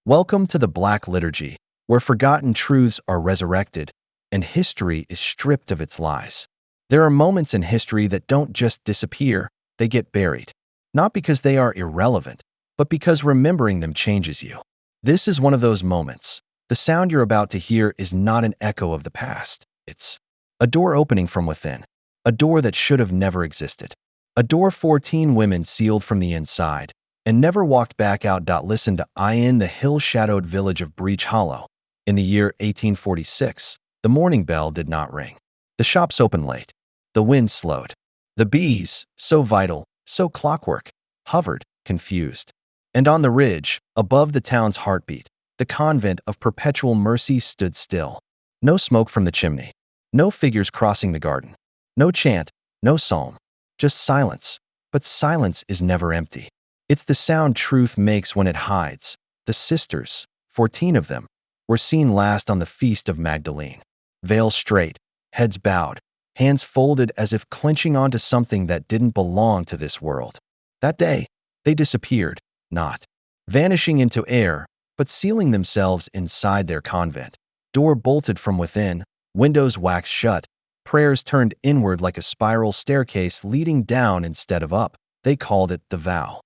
Welcome to the Black Liturgy, where forgotten truths are resurrected and history is stripped of its lies. There are moments in history that don't just disappear, they get buried. Not because they are irrelevant, but because remembering them changes you. This is one of those moments. The sound you're about to hear is not an echo of the past. It's a door opening from within, a door that should have never existed. A door 14 women sealed from the inside and never walked back out. Listen to in the hill-shadowed village of Breach Hollow. In the year 1846, the morning bell did not ring. The shops opened late. The wind slowed. The bees, so vital, so clockwork, hovered, confused. And on the ridge, above the town's heartbeat, the convent of Perpetual Mercy stood still. No smoke from the chimney. No figures crossing the garden. No chant, no psalm. Just silence. But silence is never empty. It's the sound truth makes when it hides. The sisters, 14 of them, were seen last on the Feast of Magdalene. Veils straight, heads bowed, hands folded as if clenching onto something that didn't belong to this world. That day, they disappeared, not vanishing into air, but sealing themselves inside their convent. Door bolted from within, windows waxed shut, prayers turned inward like a spiral staircase leading down instead of up. They called it the vow.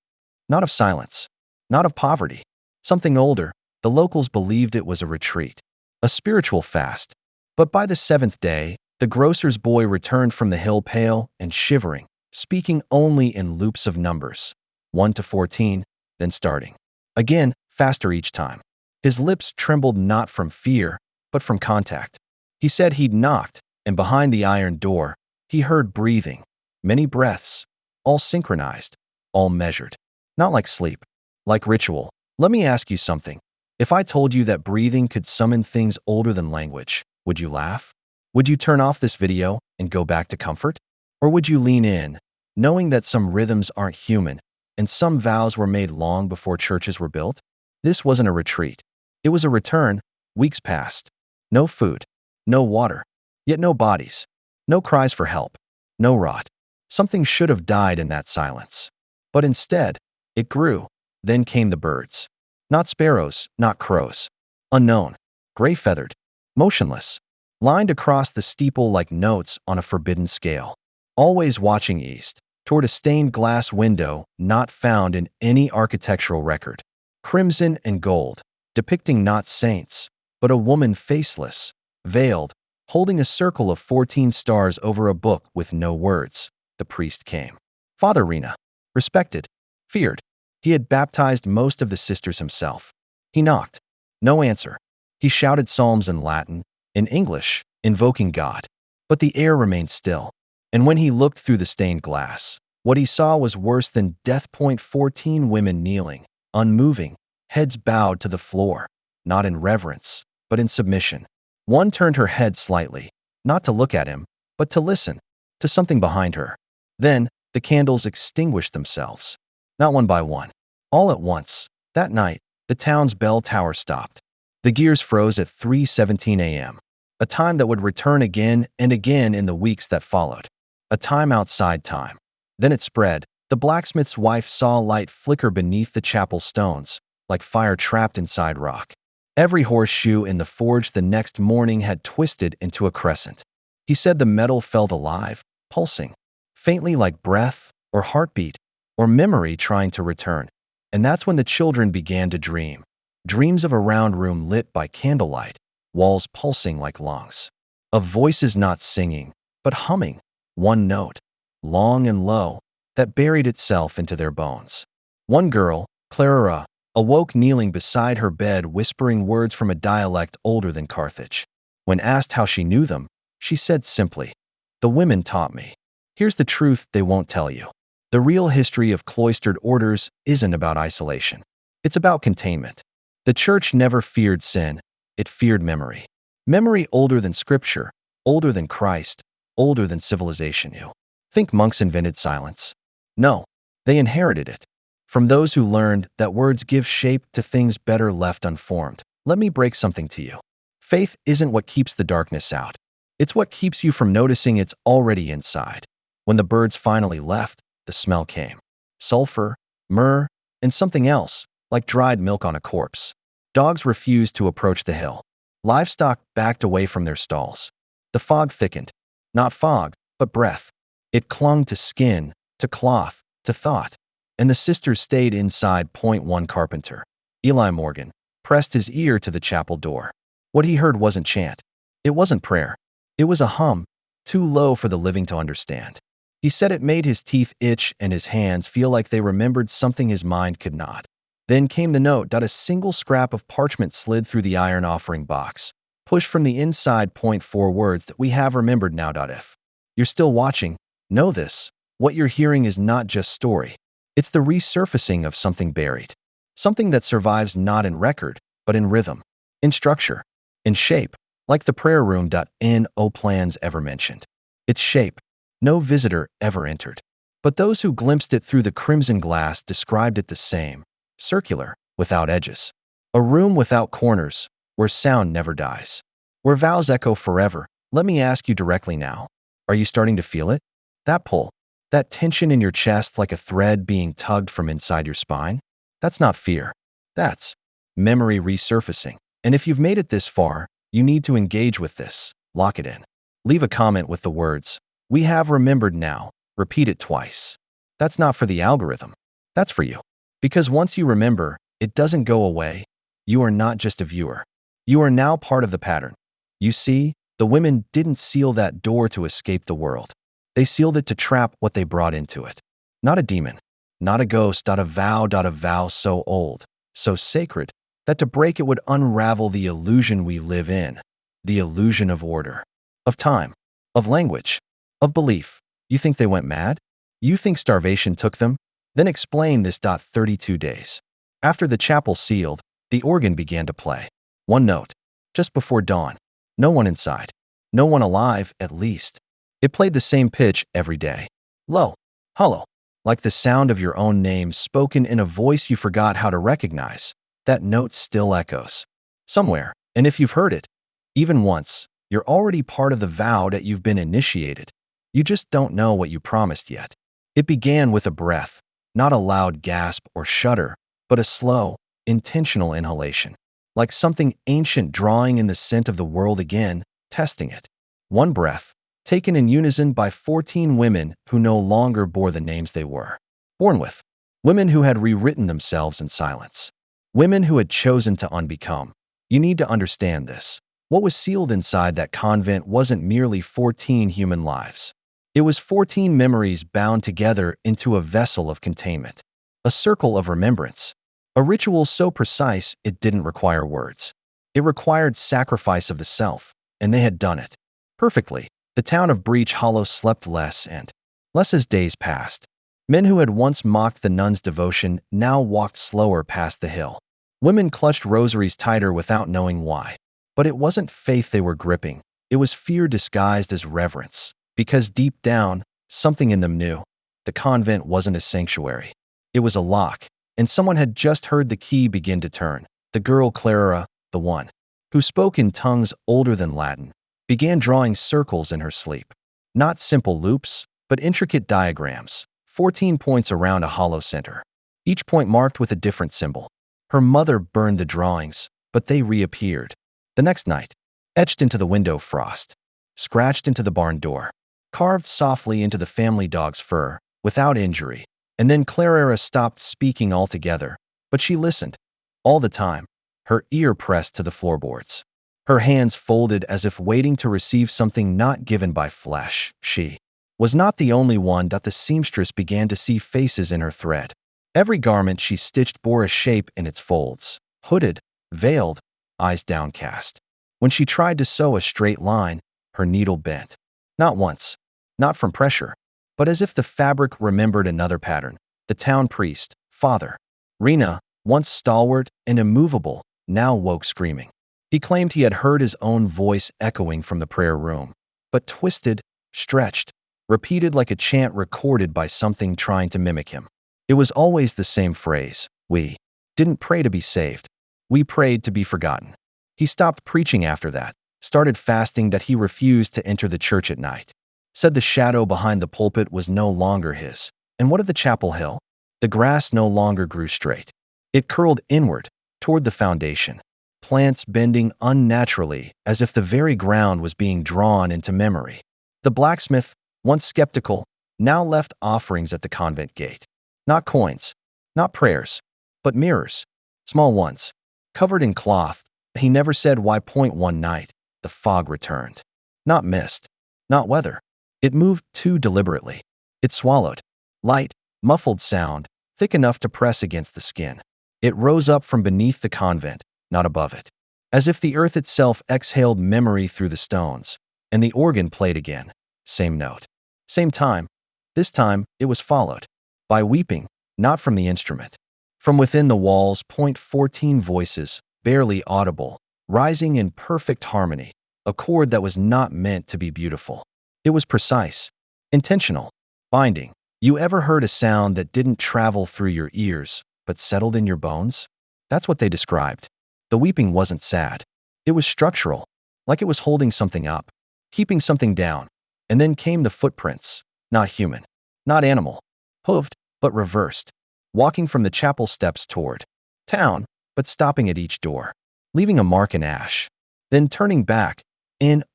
Not of silence, not of poverty. Something older, the locals believed it was a retreat, a spiritual fast. But by the seventh day, the grocer's boy returned from the hill pale and shivering, speaking only in loops of numbers, 1 to 14, then starting again, faster each time. His lips trembled not from fear, but from contact. He said he'd knocked, and behind the iron door, he heard breathing, many breaths, all synchronized, all measured. Not like sleep, like ritual. Let me ask you something. If I told you that breathing could summon things older than language, would you laugh? Would you turn off this video and go back to comfort? Or would you lean in, knowing that some rhythms aren't human and some vows were made long before churches were built? This wasn't a retreat. It was a return. Weeks passed. No food, no water, yet no bodies, no cries for help, no rot. Something should have died in that silence. But instead, it grew. Then came the birds. Not sparrows, not crows. Unknown, gray-feathered, motionless, lined across the steeple like notes on a forbidden scale. Always watching east, toward a stained glass window not found in any architectural record. Crimson and gold, depicting not saints, but a woman faceless, veiled, holding a circle of 14 stars over a book with no words. The priest came. Father Rena, respected, feared. He had baptized most of the sisters himself. He knocked. No answer. He shouted psalms in Latin, in English, invoking God. But the air remained still. And when he looked through the stained glass, what he saw was worse than death. 14 women kneeling, unmoving, heads bowed to the floor, not in reverence, but in submission. One turned her head slightly, not to look at him, but to listen, to something behind her. Then, the candles extinguished themselves. Not one by one. All at once, that night, the town's bell tower stopped. The gears froze at 3:17 a.m., a time that would return again and again in the weeks that followed. A time outside time. Then it spread. The blacksmith's wife saw light flicker beneath the chapel stones, like fire trapped inside rock. Every horseshoe in the forge the next morning had twisted into a crescent. He said the metal felt alive, pulsing, faintly like breath or heartbeat, or memory trying to return. And that's when the children began to dream. Dreams of a round room lit by candlelight, walls pulsing like lungs. Of voices not singing, but humming, one note, long and low, that buried itself into their bones. One girl, Clara, awoke kneeling beside her bed whispering words from a dialect older than Carthage. When asked how she knew them, she said simply, "The women taught me." Here's the truth they won't tell you. The real history of cloistered orders isn't about isolation. It's about containment. The church never feared sin, it feared memory. Memory older than scripture, older than Christ, older than civilization knew. Think monks invented silence? No, they inherited it. From those who learned that words give shape to things better left unformed. Let me break something to you. Faith isn't what keeps the darkness out. It's what keeps you from noticing it's already inside. When the birds finally left, the smell came. Sulfur, myrrh, and something else, like dried milk on a corpse. Dogs refused to approach the hill. Livestock backed away from their stalls. The fog thickened. Not fog, but breath. It clung to skin, to cloth, to thought. And the sisters stayed inside. Point one carpenter, Eli Morgan, pressed his ear to the chapel door. What he heard wasn't chant. It wasn't prayer. It was a hum, too low for the living to understand. He said it made his teeth itch and his hands feel like they remembered something his mind could not. Then came the note. A single scrap of parchment slid through the iron offering box. Push from the inside. Point four words that we have remembered now. If you're still watching, know this. What you're hearing is not just story. It's the resurfacing of something buried. Something that survives not in record, but in rhythm, in structure, in shape, like the prayer room. No plans ever mentioned. Its shape, no visitor ever entered. But those who glimpsed it through the crimson glass described it the same, circular, without edges. A room without corners, where sound never dies. Where vows echo forever. Let me ask you directly now. Are you starting to feel it? That pull, that tension in your chest like a thread being tugged from inside your spine? That's not fear. That's memory resurfacing. And if you've made it this far, you need to engage with this. Lock it in. Leave a comment with the words, "We have remembered now." Repeat it twice. That's not for the algorithm. That's for you. Because once you remember, it doesn't go away. You are not just a viewer. You are now part of the pattern. You see, the women didn't seal that door to escape the world. They sealed it to trap what they brought into it. Not a demon, not a ghost. A vow so old, so sacred, that to break it would unravel the illusion we live in. The illusion of order, of time, of language, of belief. You think they went mad? You think starvation took them? Then explain this. 32 days. After the chapel sealed, the organ began to play. One note. Just before dawn. No one inside. No one alive, at least. It played the same pitch every day. Low, hollow, like the sound of your own name spoken in a voice you forgot how to recognize. That note still echoes. Somewhere, and if you've heard it, even once, you're already part of the vow that you've been initiated. You just don't know what you promised yet. It began with a breath, not a loud gasp or shudder, but a slow, intentional inhalation. Like something ancient drawing in the scent of the world again, testing it. One breath, taken in unison by 14 women who no longer bore the names they were born with. Women who had rewritten themselves in silence. Women who had chosen to unbecome. You need to understand this. What was sealed inside that convent wasn't merely 14 human lives. It was 14 memories bound together into a vessel of containment. A circle of remembrance. A ritual so precise it didn't require words. It required sacrifice of the self, and they had done it. Perfectly. The town of Breach Hollow slept less and less as days passed. Men who had once mocked the nuns' devotion now walked slower past the hill. Women clutched rosaries tighter without knowing why. But it wasn't faith they were gripping. It was fear disguised as reverence. Because deep down, something in them knew. The convent wasn't a sanctuary. It was a lock, and someone had just heard the key begin to turn. The girl Clara, the one who spoke in tongues older than Latin, began drawing circles in her sleep. Not simple loops, but intricate diagrams, 14 points around a hollow center, each point marked with a different symbol. Her mother burned the drawings, but they reappeared. The next night, etched into the window frost, scratched into the barn door, carved softly into the family dog's fur, without injury. And then Clara stopped speaking altogether, but she listened. All the time, her ear pressed to the floorboards. Her hands folded as if waiting to receive something not given by flesh. She was not the only one. The seamstress began to see faces in her thread. Every garment she stitched bore a shape in its folds, hooded, veiled, eyes downcast. When she tried to sew a straight line, her needle bent. Not once, not from pressure, but as if the fabric remembered another pattern. The town priest, Father Rena, once stalwart and immovable, now woke screaming. He claimed he had heard his own voice echoing from the prayer room, but twisted, stretched, repeated like a chant recorded by something trying to mimic him. It was always the same phrase. We didn't pray to be saved. We prayed to be forgotten. He stopped preaching after that, started fasting that he refused to enter the church at night. Said the shadow behind the pulpit was no longer his. And what of the chapel hill? The grass no longer grew straight. It curled inward, toward the foundation, plants bending unnaturally as if the very ground was being drawn into memory. The blacksmith, once skeptical, now left offerings at the convent gate. Not coins, not prayers, but mirrors, small ones, covered in cloth. He never said why. One night, the fog returned. Not mist, not weather. It moved too deliberately. It swallowed. Light, muffled sound, thick enough to press against the skin. It rose up from beneath the convent, not above it. As if the earth itself exhaled memory through the stones, and the organ played again. Same note. Same time. This time, it was followed by weeping, not from the instrument. From within the walls, 14 voices, barely audible, rising in perfect harmony, a chord that was not meant to be beautiful. It was precise, intentional, binding. You ever heard a sound that didn't travel through your ears, but settled in your bones? That's what they described. The weeping wasn't sad. It was structural, like it was holding something up, keeping something down. And then came the footprints, not human, not animal, hooved, but reversed, walking from the chapel steps toward town, but stopping at each door, leaving a mark in ash, then turning back.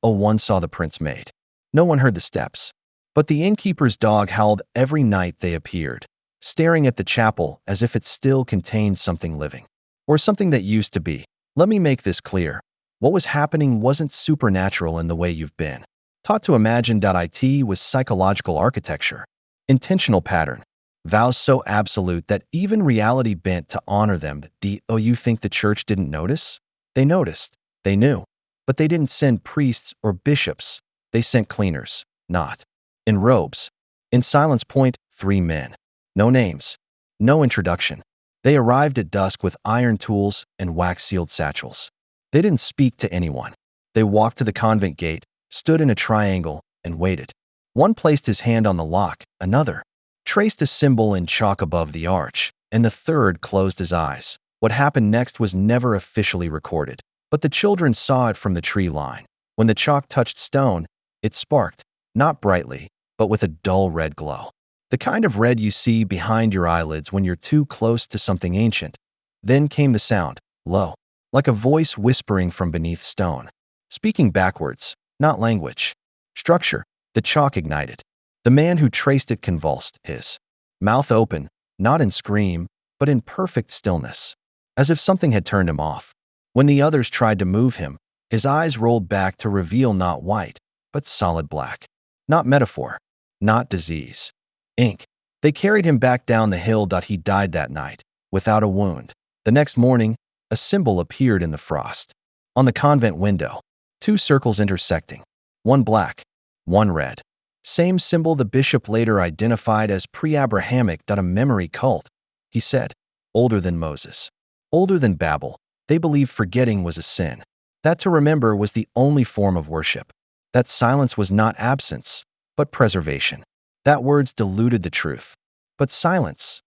One saw the prints made. No one heard the steps, but the innkeeper's dog howled every night they appeared, staring at the chapel as if it still contained something living, or something that used to be. Let me make this clear. What was happening wasn't supernatural in the way you've been taught to imagine. It was psychological architecture, intentional pattern, vows so absolute that even reality bent to honor them. You think the church didn't notice? They noticed. They knew. But they didn't send priests or bishops. They sent cleaners, not in robes. In silence. 3 men. No names. No introduction. They arrived at dusk with iron tools and wax-sealed satchels. They didn't speak to anyone. They walked to the convent gate, stood in a triangle, and waited. One placed his hand on the lock, another traced a symbol in chalk above the arch, and the third closed his eyes. What happened next was never officially recorded, but the children saw it from the tree line. When the chalk touched stone, it sparked, not brightly, but with a dull red glow. The kind of red you see behind your eyelids when you're too close to something ancient. Then came the sound, low, like a voice whispering from beneath stone, speaking backwards, not language. Structure. The chalk ignited. The man who traced it convulsed, his mouth open, not in scream, but in perfect stillness, as if something had turned him off. When the others tried to move him, his eyes rolled back to reveal not white, but solid black. Not metaphor, not disease. Ink. They carried him back down the hill. He died that night, without a wound. The next morning, a symbol appeared in the frost. On the convent window, 2 circles intersecting, one black, one red. Same symbol the bishop later identified as pre-Abrahamic. A memory cult, he said. Older than Moses. Older than Babel. They believed forgetting was a sin. That to remember was the only form of worship. That silence was not absence, but preservation. That words diluted the truth. But silence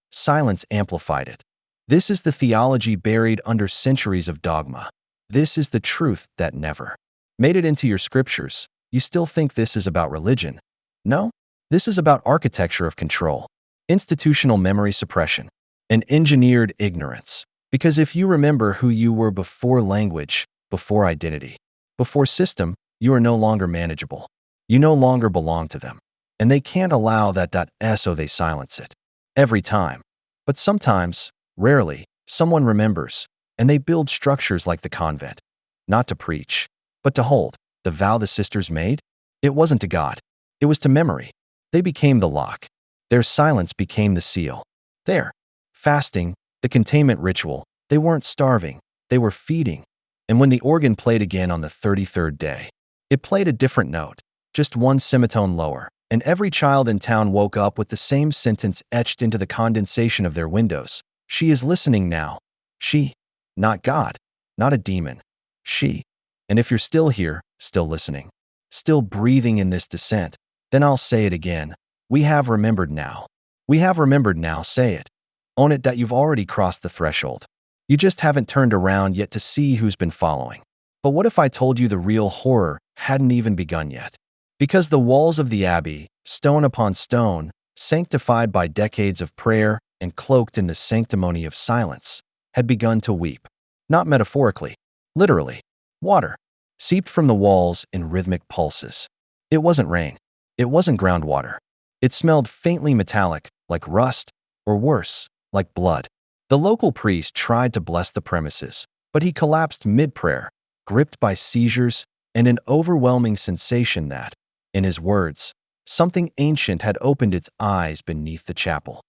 amplified it. This is the theology buried under centuries of dogma. This is the truth that never made it into your scriptures. You still think this is about religion? No, this is about architecture of control, institutional memory suppression, and engineered ignorance. Because if you remember who you were before language, before identity, before system, you are no longer manageable. You no longer belong to them. And they can't allow that. So they silence it. Every time. But sometimes, rarely, someone remembers, and they build structures like the convent. Not to preach, but to hold. The vow the sisters made? It wasn't to God. It was to memory. They became the lock. Their silence became the seal. Their fasting, the containment ritual, they weren't starving. They were feeding. And when the organ played again on the 33rd day, it played a different note, just one semitone lower, and every child in town woke up with the same sentence etched into the condensation of their windows. She is listening now. She, not God, not a demon. She. And if you're still here, still listening, still breathing in this descent, then I'll say it again. We have remembered now. We have remembered now. Say it. Own it that you've already crossed the threshold. You just haven't turned around yet to see who's been following. But what if I told you the real horror hadn't even begun yet? Because the walls of the abbey, stone upon stone, sanctified by decades of prayer and cloaked in the sanctimony of silence, had begun to weep. Not metaphorically. Literally. Water. Seeped from the walls in rhythmic pulses. It wasn't rain. It wasn't groundwater. It smelled faintly metallic, like rust, or worse, like blood. The local priest tried to bless the premises, but he collapsed mid-prayer, gripped by seizures and an overwhelming sensation that, in his words, something ancient had opened its eyes beneath the chapel.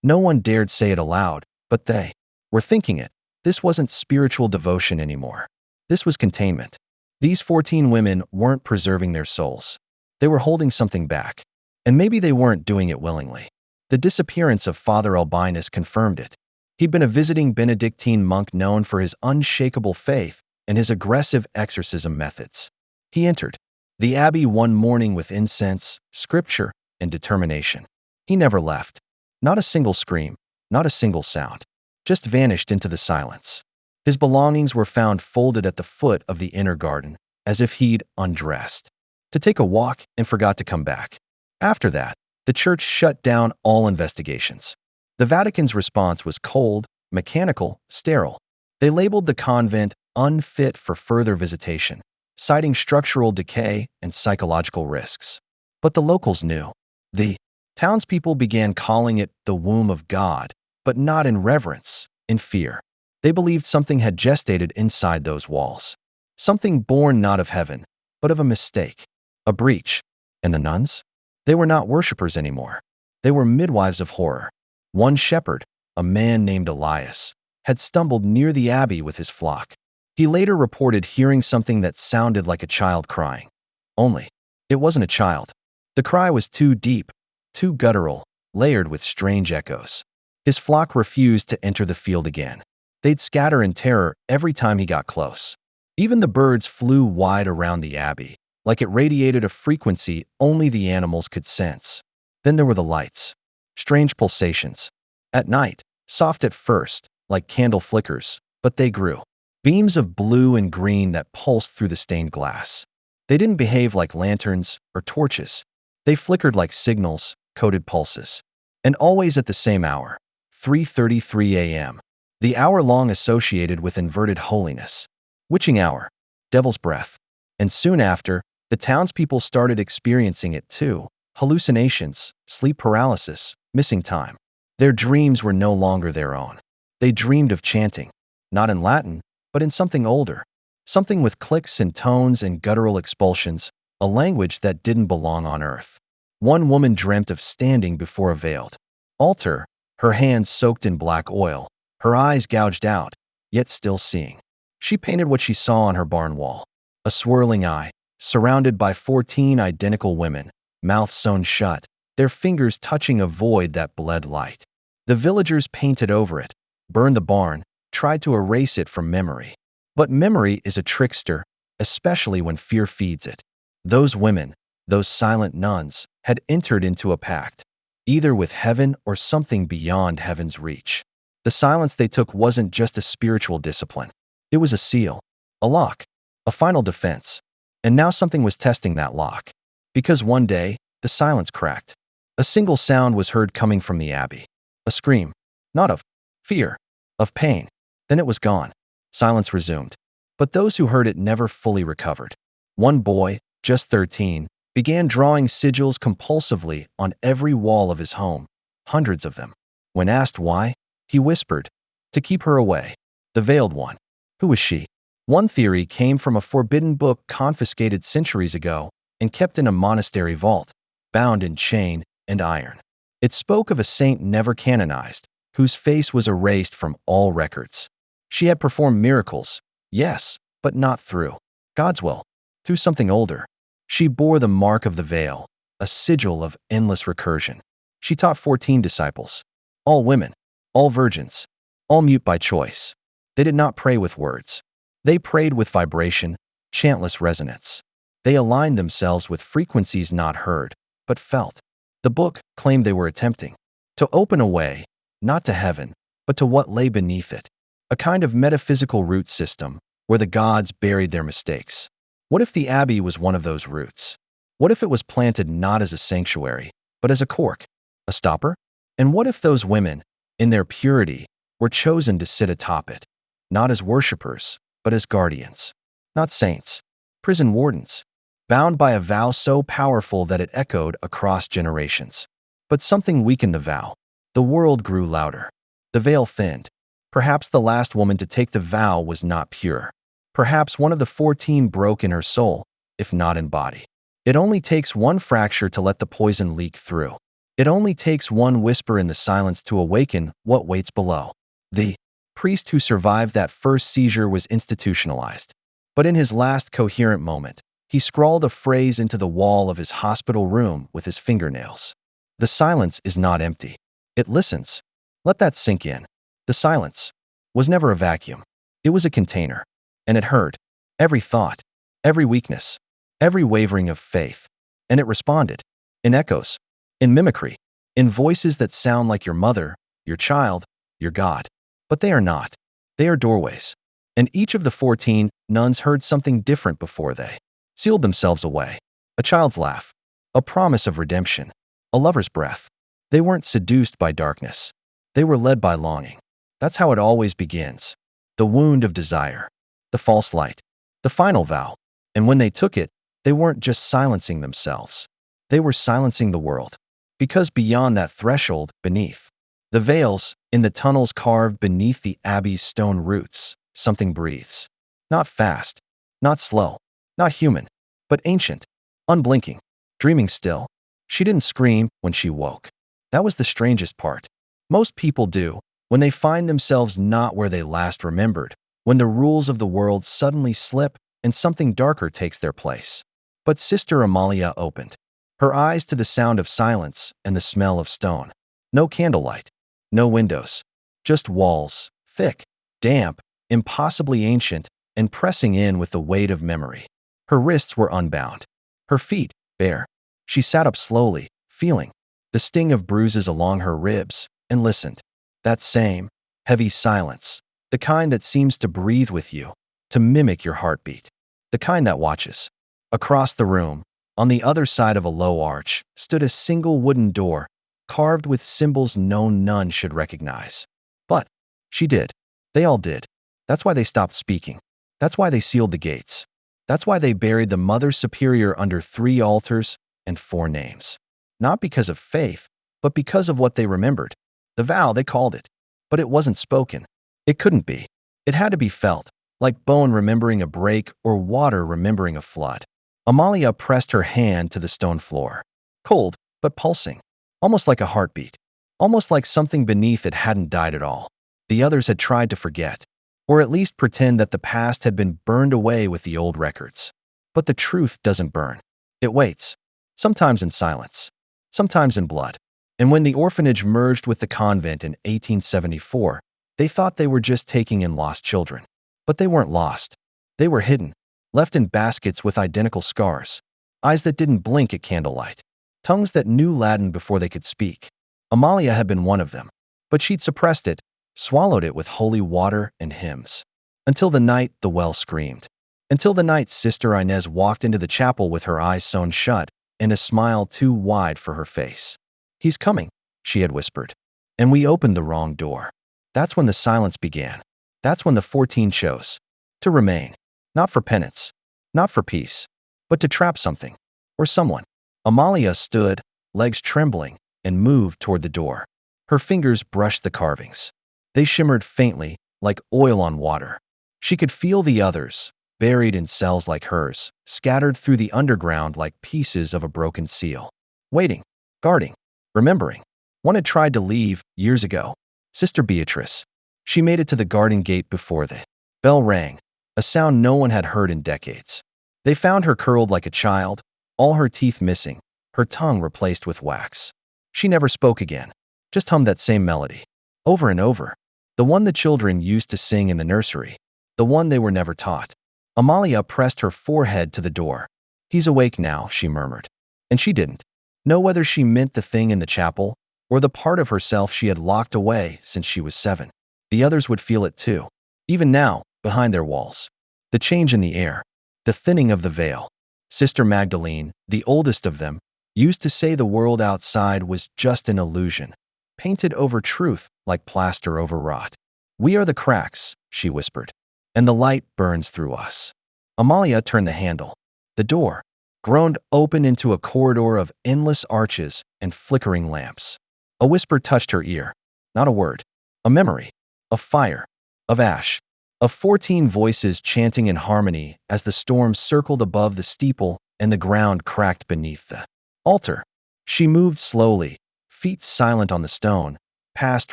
No one dared say it aloud, but they were thinking it. This wasn't spiritual devotion anymore. This was containment. These 14 women weren't preserving their souls. They were holding something back. And maybe they weren't doing it willingly. The disappearance of Father Albinus confirmed it. He'd been a visiting Benedictine monk known for his unshakable faith and his aggressive exorcism methods. He entered the abbey one morning with incense, scripture, and determination. He never left. Not a single scream, not a single sound. Just vanished into the silence. His belongings were found folded at the foot of the inner garden, as if he'd undressed to take a walk and forgot to come back. After that, the church shut down all investigations. The Vatican's response was cold, mechanical, sterile. They labeled the convent unfit for further visitation, citing structural decay and psychological risks. But the locals knew. The townspeople began calling it the womb of God, but not in reverence, in fear. They believed something had gestated inside those walls. Something born not of heaven, but of a mistake, a breach. And the nuns? They were not worshippers anymore. They were midwives of horror. One shepherd, a man named Elias, had stumbled near the abbey with his flock. He later reported hearing something that sounded like a child crying. Only, it wasn't a child. The cry was too deep, too guttural, layered with strange echoes. His flock refused to enter the field again. They'd scatter in terror every time he got close. Even the birds flew wide around the abbey, like it radiated a frequency only the animals could sense. Then there were the lights. Strange pulsations. At night, soft at first, like candle flickers, but they grew. Beams of blue and green that pulsed through the stained glass. They didn't behave like lanterns or torches. They flickered like signals, coded pulses. And always at the same hour, 3:33 a.m., the hour long associated with inverted holiness. Witching hour, devil's breath. And soon after, the townspeople started experiencing it too. Hallucinations, sleep paralysis, missing time. Their dreams were no longer their own. They dreamed of chanting, not in Latin, but in something older. Something with clicks and tones and guttural expulsions, a language that didn't belong on earth. One woman dreamt of standing before a veiled altar, her hands soaked in black oil, her eyes gouged out, yet still seeing. She painted what she saw on her barn wall. A swirling eye, surrounded by 14 identical women, mouths sewn shut, their fingers touching a void that bled light. The villagers painted over it, burned the barn, tried to erase it from memory. But memory is a trickster, especially when fear feeds it. Those women, those silent nuns, had entered into a pact, either with heaven or something beyond heaven's reach. The silence they took wasn't just a spiritual discipline. It was a seal, a lock, a final defense. And now something was testing that lock. Because one day, the silence cracked. A single sound was heard coming from the abbey. A scream. Not of fear, of pain. Then it was gone. Silence resumed. But those who heard it never fully recovered. One boy, just 13, began drawing sigils compulsively on every wall of his home, hundreds of them. When asked why, he whispered, to keep her away. The veiled one. Who was she? One theory came from a forbidden book confiscated centuries ago and kept in a monastery vault, bound in chain and iron. It spoke of a saint never canonized, whose face was erased from all records. She had performed miracles, yes, but not through God's will, through something older. She bore the mark of the veil, a sigil of endless recursion. She taught 14 disciples, all women, all virgins, all mute by choice. They did not pray with words. They prayed with vibration, chantless resonance. They aligned themselves with frequencies not heard, but felt. The book claimed they were attempting to open a way, not to heaven, but to what lay beneath it, a kind of metaphysical root system where the gods buried their mistakes. What if the abbey was one of those roots? What if it was planted not as a sanctuary, but as a cork, a stopper? And what if those women, in their purity, were chosen to sit atop it? not as worshippers, but as guardians. Not saints, prison wardens, bound by a vow so powerful that it echoed across generations. But something weakened the vow. The world grew louder. The veil thinned. Perhaps the last woman to take the vow was not pure. Perhaps one of the 14 broke in her soul, if not in body. It only takes one fracture to let the poison leak through. It only takes one whisper in the silence to awaken what waits below. The priest who survived that first seizure was institutionalized. But in his last coherent moment, he scrawled a phrase into the wall of his hospital room with his fingernails. The silence is not empty. It listens. Let that sink in. The silence was never a vacuum. It was a container. And it heard every thought, every weakness, every wavering of faith. And it responded in echoes, in mimicry, in voices that sound like your mother, your child, your God. But they are not. They are doorways. And each of the 14 nuns heard something different before they sealed themselves away. A child's laugh, a promise of redemption, a lover's breath. They weren't seduced by darkness. They were led by longing. That's how it always begins. The wound of desire, the false light, the final vow. And when they took it, they weren't just silencing themselves. They were silencing the world. Because beyond that threshold, beneath the veils, in the tunnels carved beneath the abbey's stone roots, something breathes. Not fast, not slow, not human, but ancient, unblinking, dreaming still. She didn't scream when she woke. That was the strangest part. Most people do, when they find themselves not where they last remembered, when the rules of the world suddenly slip and something darker takes their place. But Sister Amalia opened her eyes to the sound of silence and the smell of stone. No candlelight, no windows, just walls, thick, damp, impossibly ancient, and pressing in with the weight of memory. Her wrists were unbound, her feet bare. She sat up slowly, feeling the sting of bruises along her ribs, and listened. That same, heavy silence, the kind that seems to breathe with you, to mimic your heartbeat, the kind that watches. Across the room, on the other side of a low arch, stood a single wooden door, carved with symbols no nun should recognize. But she did. They all did. That's why they stopped speaking. That's why they sealed the gates. That's why they buried the Mother Superior under 3 altars and 4 names. Not because of faith, but because of what they remembered. The vow, they called it. But it wasn't spoken. It couldn't be. It had to be felt, like bone remembering a break or water remembering a flood. Amalia pressed her hand to the stone floor. Cold, but pulsing. Almost like a heartbeat. Almost like something beneath it hadn't died at all. The others had tried to forget, or at least pretend that the past had been burned away with the old records. But the truth doesn't burn. It waits. Sometimes in silence. Sometimes in blood. And when the orphanage merged with the convent in 1874, they thought they were just taking in lost children. But they weren't lost. They were hidden, left in baskets with identical scars, eyes that didn't blink at candlelight, tongues that knew Latin before they could speak. Amalia had been one of them, but she'd suppressed it, swallowed it with holy water and hymns. Until the night the well screamed. Until the night Sister Inez walked into the chapel with her eyes sewn shut and a smile too wide for her face. "He's coming," she had whispered. And we opened the wrong door. That's when the silence began. That's when the 14 chose to remain. Not for penance, not for peace, but to trap something or someone. Amalia stood, legs trembling, and moved toward the door. Her fingers brushed the carvings. They shimmered faintly, like oil on water. She could feel the others, buried in cells like hers, scattered through the underground like pieces of a broken seal. Waiting, guarding, remembering. One had tried to leave years ago. Sister Beatrice. She made it to the garden gate before the bell rang, a sound no one had heard in decades. They found her curled like a child, all her teeth missing, her tongue replaced with wax. She never spoke again, just hummed that same melody, over and over, the one the children used to sing in the nursery, the one they were never taught. Amalia pressed her forehead to the door. "He's awake now," she murmured. And she didn't know whether she meant the thing in the chapel or the part of herself she had locked away since she was 7. The others would feel it too, even now, behind their walls. The change in the air, the thinning of the veil. Sister Magdalene, the oldest of them, used to say the world outside was just an illusion, painted over truth like plaster over rot. "We are the cracks," she whispered, "and the light burns through us." Amalia turned the handle. The door groaned open into a corridor of endless arches and flickering lamps. A whisper touched her ear. Not a word. A memory. Of fire. Of ash. Of 14 voices chanting in harmony as the storm circled above the steeple and the ground cracked beneath the altar. She moved slowly, feet silent on the stone, past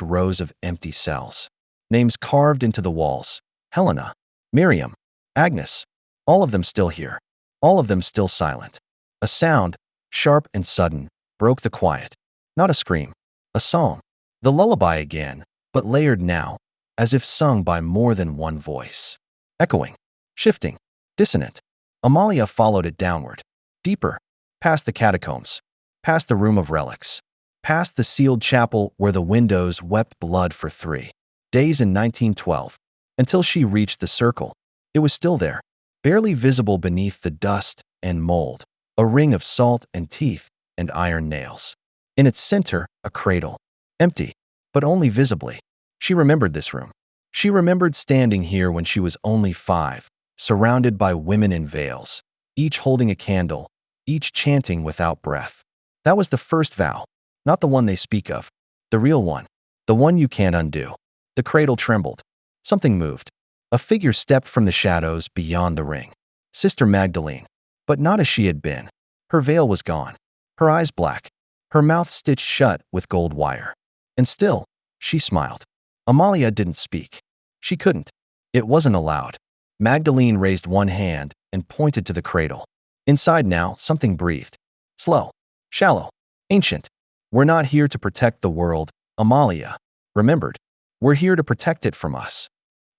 rows of empty cells. Names carved into the walls. Helena, Miriam, Agnes, all of them still here. All of them still silent. A sound, sharp and sudden, broke the quiet. Not a scream. A song. The lullaby again, but layered now, as if sung by more than one voice. Echoing. Shifting. Dissonant. Amalia followed it downward. Deeper. Past the catacombs. Past the room of relics. Past the sealed chapel where the windows wept blood for 3 days in 1912. Until she reached the circle. It was still there, barely visible beneath the dust and mold. A ring of salt and teeth and iron nails. In its center, a cradle. Empty, but only visibly. She remembered this room. She remembered standing here when she was only 5, surrounded by women in veils, each holding a candle, each chanting without breath. That was the first vow, not the one they speak of. The real one. The one you can't undo. The cradle trembled. Something moved. A figure stepped from the shadows beyond the ring. Sister Magdalene. But not as she had been. Her veil was gone. Her eyes black. Her mouth stitched shut with gold wire. And still, she smiled. Amalia didn't speak. She couldn't. It wasn't allowed. Magdalene raised one hand and pointed to the cradle. Inside now, something breathed. Slow. Shallow. Ancient. We're not here to protect the world, Amalia remembered. We're here to protect it from us.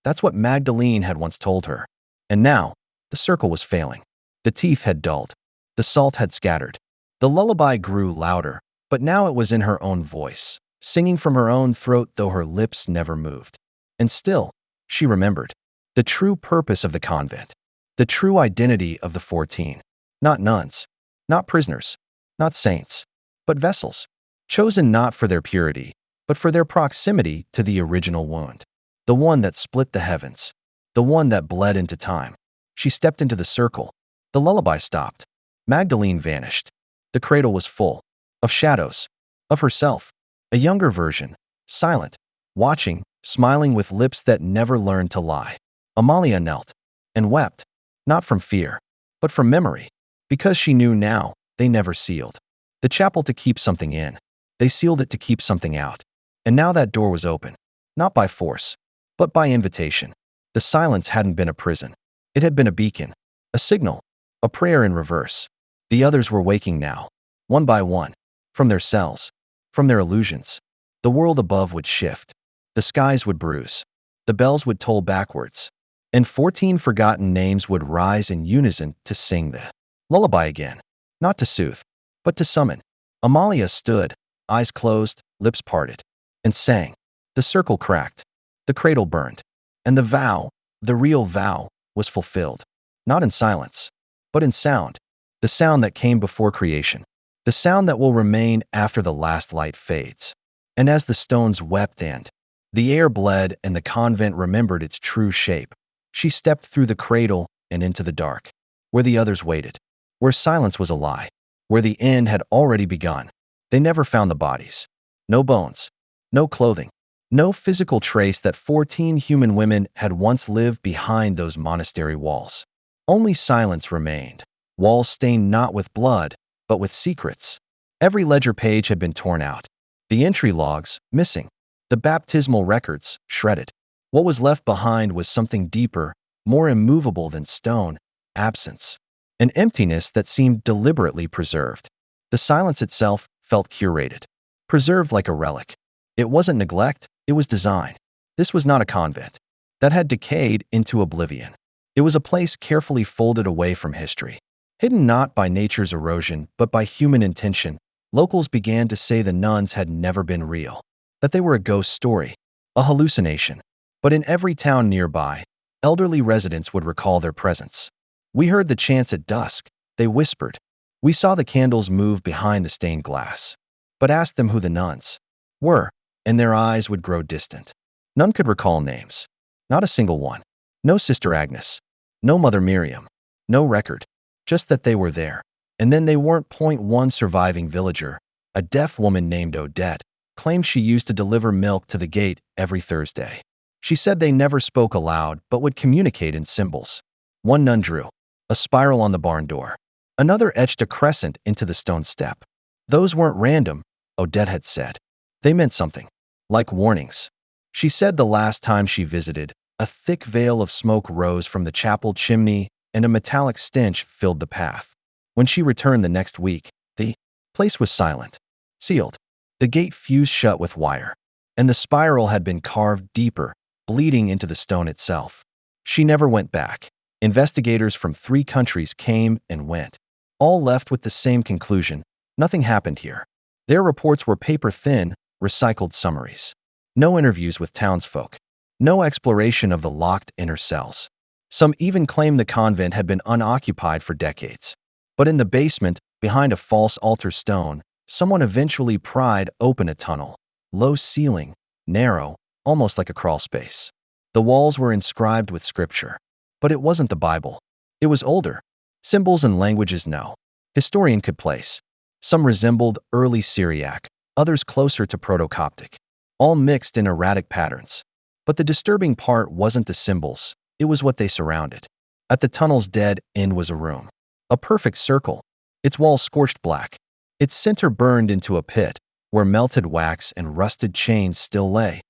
That's what Magdalene had once told her. And now, the circle was failing. The teeth had dulled. The salt had scattered. The lullaby grew louder, but now it was in her own voice, singing from her own throat though her lips never moved. And still, she remembered. The true purpose of the convent. The true identity of the 14. Not nuns. Not prisoners. Not saints. But vessels. Chosen not for their purity, but for their proximity to the original wound. The one that split the heavens. The one that bled into time. She stepped into the circle. The lullaby stopped. Magdalene vanished. The cradle was full. Of shadows. Of herself. A younger version. Silent. Watching. Smiling with lips that never learned to lie. Amalia knelt. And wept. Not from fear. But from memory. Because she knew now, they never sealed the chapel to keep something in. They sealed it to keep something out. And now that door was open. Not by force. But by invitation. The silence hadn't been a prison. It had been a beacon. A signal. A prayer in reverse. The others were waking now. One by one. From their cells. From their illusions. The world above would shift. The skies would bruise. The bells would toll backwards. And 14 forgotten names would rise in unison to sing the lullaby again. Not to soothe, but to summon. Amalia stood, eyes closed, lips parted, and sang. The circle cracked. The cradle burned. And the vow, the real vow, was fulfilled. Not in silence, but in sound. The sound that came before creation. The sound that will remain after the last light fades. And as the stones wept and the air bled and the convent remembered its true shape, she stepped through the cradle and into the dark, where the others waited, where silence was a lie, where the end had already begun. They never found the bodies. No bones. No clothing. No physical trace that 14 human women had once lived behind those monastery walls. Only silence remained. Walls stained not with blood, but with secrets. Every ledger page had been torn out. The entry logs, missing. The baptismal records, shredded. What was left behind was something deeper, more immovable than stone, absence. An emptiness that seemed deliberately preserved. The silence itself felt curated. Preserved like a relic. It wasn't neglect, it was design. This was not a convent that had decayed into oblivion. It was a place carefully folded away from history. Hidden not by nature's erosion, but by human intention, locals began to say the nuns had never been real, that they were a ghost story, a hallucination. But in every town nearby, elderly residents would recall their presence. We heard the chants at dusk, they whispered. We saw the candles move behind the stained glass. But asked them who the nuns were, and their eyes would grow distant. None could recall names. Not a single one. No Sister Agnes. No Mother Miriam. No record. Just that they were there. And then they weren't. One surviving villager, a deaf woman named Odette, claimed she used to deliver milk to the gate every Thursday. She said they never spoke aloud but would communicate in symbols. One nun drew a spiral on the barn door. Another etched a crescent into the stone step. Those weren't random, Odette had said. They meant something, like warnings. She said the last time she visited, a thick veil of smoke rose from the chapel chimney and a metallic stench filled the path. When she returned the next week, the place was silent, sealed. The gate fused shut with wire, and the spiral had been carved deeper, bleeding into the stone itself. She never went back. Investigators from 3 countries came and went, all left with the same conclusion: nothing happened here. Their reports were paper-thin, recycled summaries. No interviews with townsfolk. No exploration of the locked inner cells. Some even claimed the convent had been unoccupied for decades. But in the basement, behind a false altar stone, someone eventually pried open a tunnel. Low ceiling, narrow, almost like a crawl space. The walls were inscribed with scripture. But it wasn't the Bible. It was older. Symbols and languages no historian could place. Some resembled early Syriac, others closer to Proto-Coptic, all mixed in erratic patterns. But the disturbing part wasn't the symbols, it was what they surrounded. At the tunnel's dead end was a room. A perfect circle, its walls scorched black, its center burned into a pit where melted wax and rusted chains still lay.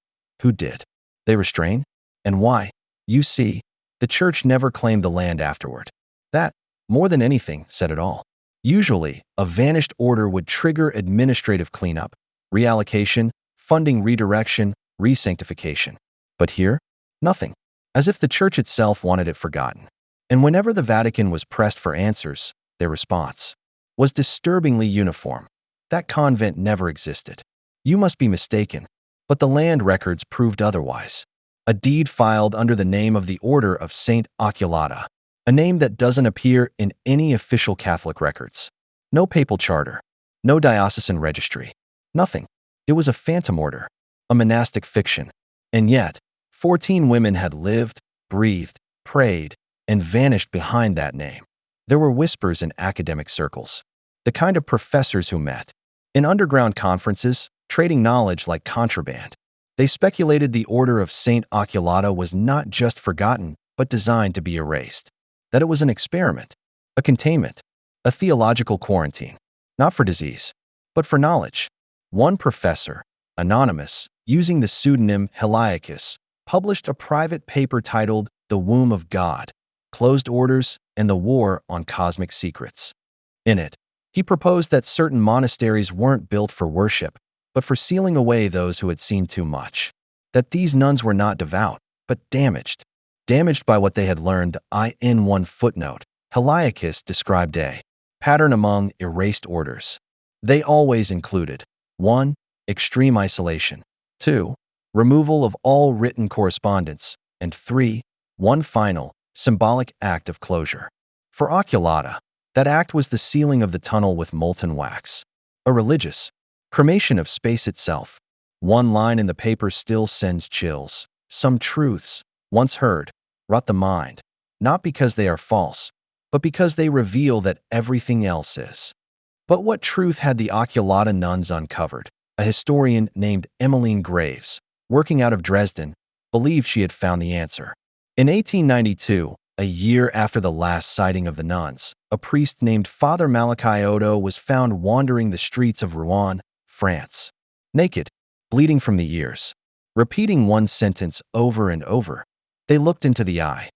Who did they restrain? And why? You see, the church never claimed the land afterward. That, more than anything, said it all. Usually, a vanished order would trigger administrative cleanup, reallocation, funding redirection, re-sanctification. But here, nothing. As if the church itself wanted it forgotten. And whenever the Vatican was pressed for answers, their response was disturbingly uniform. That convent never existed. You must be mistaken. But the land records proved otherwise. A deed filed under the name of the Order of Saint Occulata, a name that doesn't appear in any official Catholic records. No papal charter, no diocesan registry, nothing. It was a phantom order, a monastic fiction. And yet, 14 women had lived, breathed, prayed, and vanished behind that name. There were whispers in academic circles, the kind of professors who met in underground conferences, trading knowledge like contraband. They speculated the Order of Saint Occulata was not just forgotten, but designed to be erased. That it was an experiment, a containment, a theological quarantine, not for disease, but for knowledge. One professor, anonymous, using the pseudonym Heliacus, published a private paper titled The Womb of God, Closed Orders and the War on Cosmic Secrets. In it, he proposed that certain monasteries weren't built for worship, but for sealing away those who had seen too much. That these nuns were not devout, but damaged. Damaged by what they had learned. In one footnote, Heliacus described a pattern among erased orders. They always included 1. Extreme isolation, 2. Removal of all written correspondence, and 3. One final, symbolic act of closure. For Occulata, that act was the sealing of the tunnel with molten wax. A religious cremation of space itself. One line in the paper still sends chills. Some truths, once heard, rot the mind, not because they are false, but because they reveal that everything else is. But what truth had the Occulata nuns uncovered? A historian named Emmeline Graves, working out of Dresden, believed she had found the answer. In 1892, a year after the last sighting of the nuns, a priest named Father Malachi Odo was found wandering the streets of Rouen, France. Naked, bleeding from the ears, repeating one sentence over and over. They looked into the eye.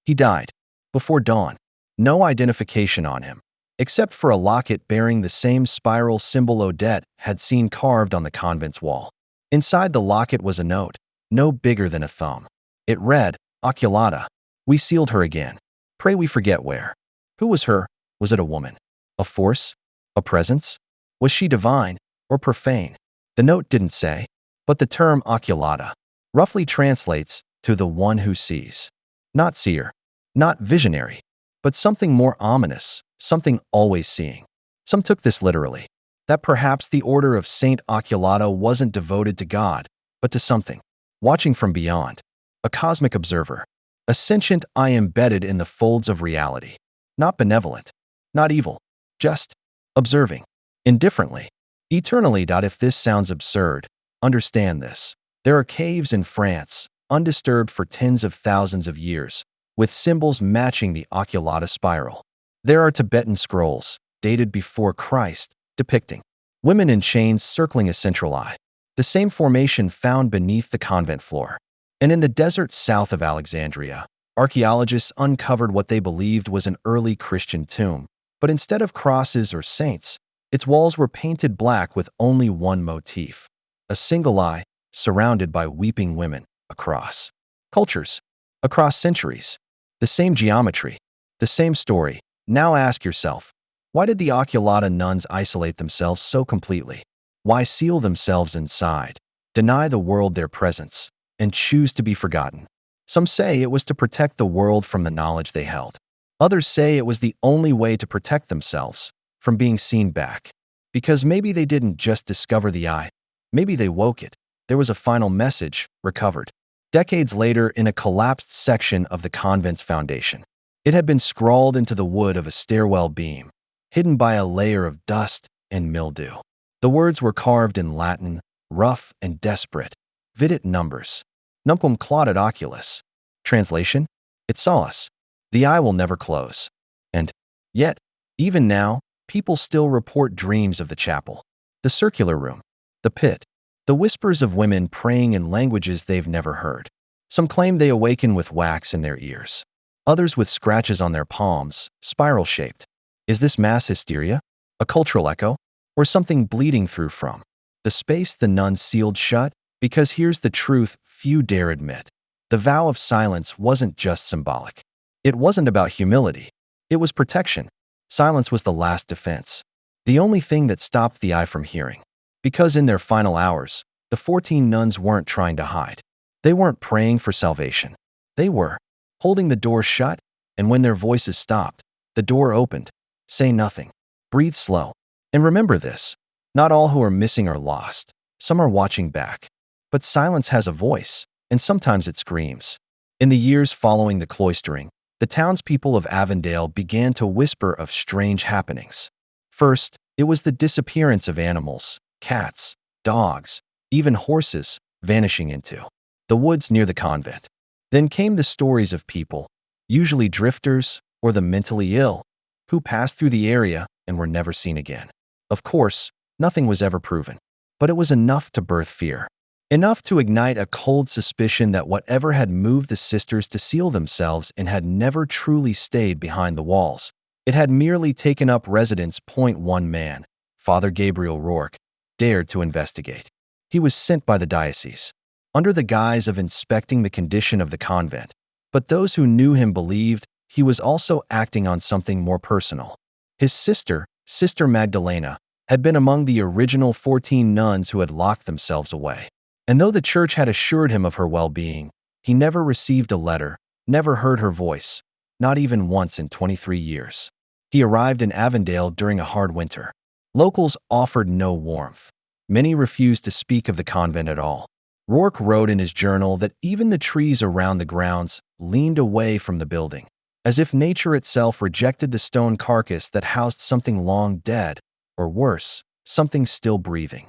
He died. Before dawn. No identification on him, except for a locket bearing the same spiral symbol Odette had seen carved on the convent's wall. Inside the locket was a note, no bigger than a thumb. It read, Occulata. We sealed her again. Pray we forget where. Who was her? Was it a woman? A force? A presence? Was she divine or profane? The note didn't say, but the term Occulata roughly translates to the one who sees. Not seer, not visionary, but something more ominous, something always seeing. Some took this literally, that perhaps the Order of Saint Occulata wasn't devoted to God, but to something. watching from beyond, a cosmic observer, a sentient eye embedded in the folds of reality. Not benevolent, not evil, just observing, indifferently, eternally. If this sounds absurd, understand this. There are caves in France, undisturbed for tens of thousands of years, with symbols matching the Oculata spiral. There are Tibetan scrolls, dated before Christ, depicting women in chains circling a central eye, the same formation found beneath the convent floor. And in the desert south of Alexandria, archaeologists uncovered what they believed was an early Christian tomb, but instead of crosses or saints, its walls were painted black with only one motif: a single eye surrounded by weeping women. Across cultures, across centuries, the same geometry, the same story. Now ask yourself, why did the Oculata nuns isolate themselves so completely? Why seal themselves inside, deny the world their presence, and choose to be forgotten? Some say it was to protect the world from the knowledge they held. Others say it was the only way to protect themselves from being seen back. Because maybe they didn't just discover the eye, maybe they woke it. There was a final message, recovered decades later in a collapsed section of the convent's foundation. It had been scrawled into the wood of a stairwell beam, hidden by a layer of dust and mildew. The words were carved in Latin, rough and desperate. Vidit numbers. Numquam claudat oculus. Translation: it saw us. The eye will never close. And yet, even now, people still report dreams of the chapel, the circular room, the pit, the whispers of women praying in languages they've never heard. Some claim they awaken with wax in their ears, others with scratches on their palms, spiral-shaped. Is this mass hysteria, a cultural echo, or something bleeding through from the space the nuns sealed shut? Because here's the truth few dare admit. The vow of silence wasn't just symbolic. It wasn't about humility. It was protection. Silence was the last defense, the only thing that stopped the eye from hearing. Because in their final hours, the 14 nuns weren't trying to hide. They weren't praying for salvation. They were holding the door shut, and when their voices stopped, the door opened. Say nothing. Breathe slow. And remember this: not all who are missing are lost. Some are watching back. But silence has a voice, and sometimes it screams. In the years following the cloistering, the townspeople of Avondale began to whisper of strange happenings. First, it was the disappearance of animals, cats, dogs, even horses, vanishing into the woods near the convent. Then came the stories of people, usually drifters or the mentally ill, who passed through the area and were never seen again. Of course, nothing was ever proven, but it was enough to birth fear. Enough to ignite a cold suspicion that whatever had moved the sisters to seal themselves in had never truly stayed behind the walls. It had merely taken up residence. One man, Father Gabriel Rourke, dared to investigate. He was sent by the diocese, under the guise of inspecting the condition of the convent, but those who knew him believed he was also acting on something more personal. His sister, Sister Magdalena, had been among the original 14 nuns who had locked themselves away. And though the church had assured him of her well-being, he never received a letter, never heard her voice, not even once in 23 years. He arrived in Avondale during a hard winter. Locals offered no warmth. Many refused to speak of the convent at all. Rourke wrote in his journal that even the trees around the grounds leaned away from the building, as if nature itself rejected the stone carcass that housed something long dead, or worse, something still breathing.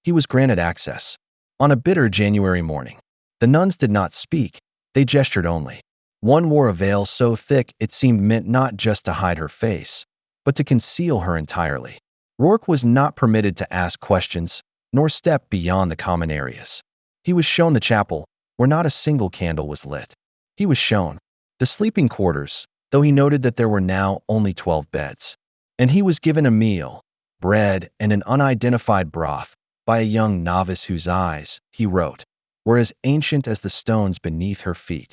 He was granted access. On a bitter January morning, the nuns did not speak, they gestured only. One wore a veil so thick it seemed meant not just to hide her face, but to conceal her entirely. Rourke was not permitted to ask questions, nor step beyond the common areas. He was shown the chapel, where not a single candle was lit. He was shown the sleeping quarters, though he noted that there were now only 12 beds. And he was given a meal, bread and an unidentified broth, by a young novice whose eyes, he wrote, were as ancient as the stones beneath her feet.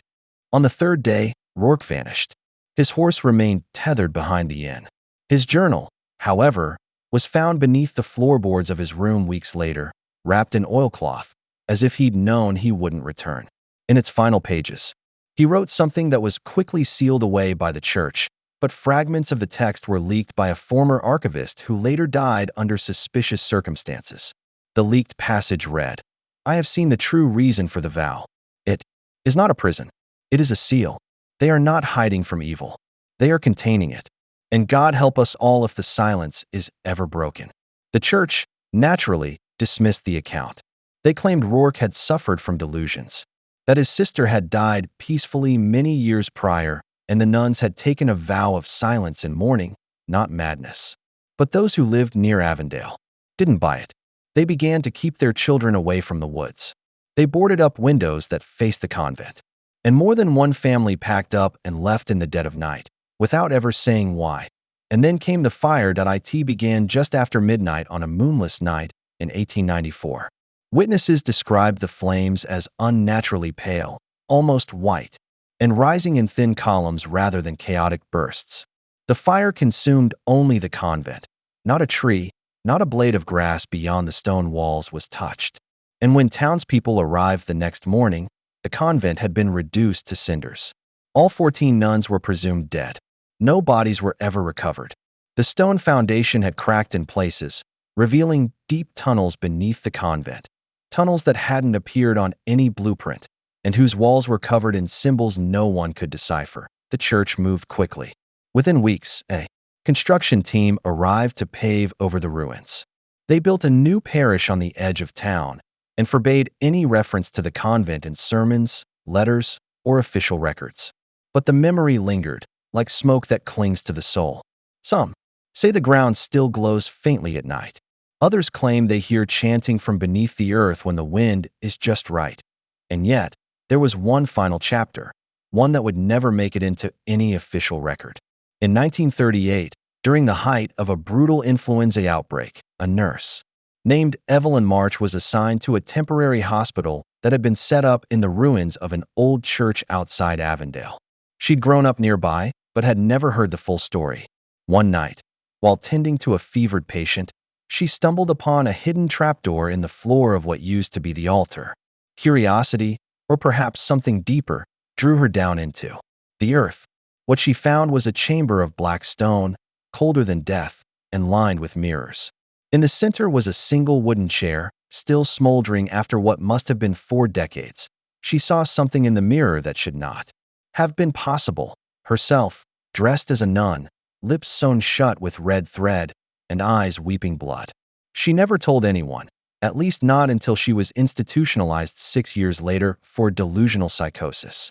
On the third day, Rourke vanished. His horse remained tethered behind the inn. His journal, however, was found beneath the floorboards of his room weeks later, wrapped in oilcloth, as if he'd known he wouldn't return. In its final pages, he wrote something that was quickly sealed away by the church, but fragments of the text were leaked by a former archivist who later died under suspicious circumstances. The leaked passage read, I have seen the true reason for the vow. It is not a prison. It is a seal. They are not hiding from evil. They are containing it. And God help us all if the silence is ever broken. The church, naturally, dismissed the account. They claimed Rourke had suffered from delusions, that his sister had died peacefully many years prior, and the nuns had taken a vow of silence and mourning, not madness. But those who lived near Avondale didn't buy it. They began to keep their children away from the woods. They boarded up windows that faced the convent. And more than one family packed up and left in the dead of night, without ever saying why. And then came the fire. It began just after midnight on a moonless night in 1894. Witnesses described the flames as unnaturally pale, almost white, and rising in thin columns rather than chaotic bursts. The fire consumed only the convent. Not a tree, not a blade of grass beyond the stone walls was touched. And when townspeople arrived the next morning, the convent had been reduced to cinders. All 14 nuns were presumed dead. No bodies were ever recovered. The stone foundation had cracked in places, revealing deep tunnels beneath the convent, tunnels that hadn't appeared on any blueprint, and whose walls were covered in symbols no one could decipher. The church moved quickly. Within weeks, a construction team arrived to pave over the ruins. They built a new parish on the edge of town and forbade any reference to the convent in sermons, letters, or official records. But the memory lingered, like smoke that clings to the soul. Some say the ground still glows faintly at night. Others claim they hear chanting from beneath the earth when the wind is just right. And yet, there was one final chapter, one that would never make it into any official record. In 1938, during the height of a brutal influenza outbreak, a nurse named Evelyn March was assigned to a temporary hospital that had been set up in the ruins of an old church outside Avondale. She'd grown up nearby, but had never heard the full story. One night, while tending to a fevered patient, she stumbled upon a hidden trapdoor in the floor of what used to be the altar. Curiosity, or perhaps something deeper, drew her down into the earth. What she found was a chamber of black stone, colder than death, and lined with mirrors. In the center was a single wooden chair, still smoldering after what must have been 4 decades. She saw something in the mirror that should not have been possible. Herself, dressed as a nun, lips sewn shut with red thread, and eyes weeping blood. She never told anyone, at least not until she was institutionalized 6 years later for delusional psychosis.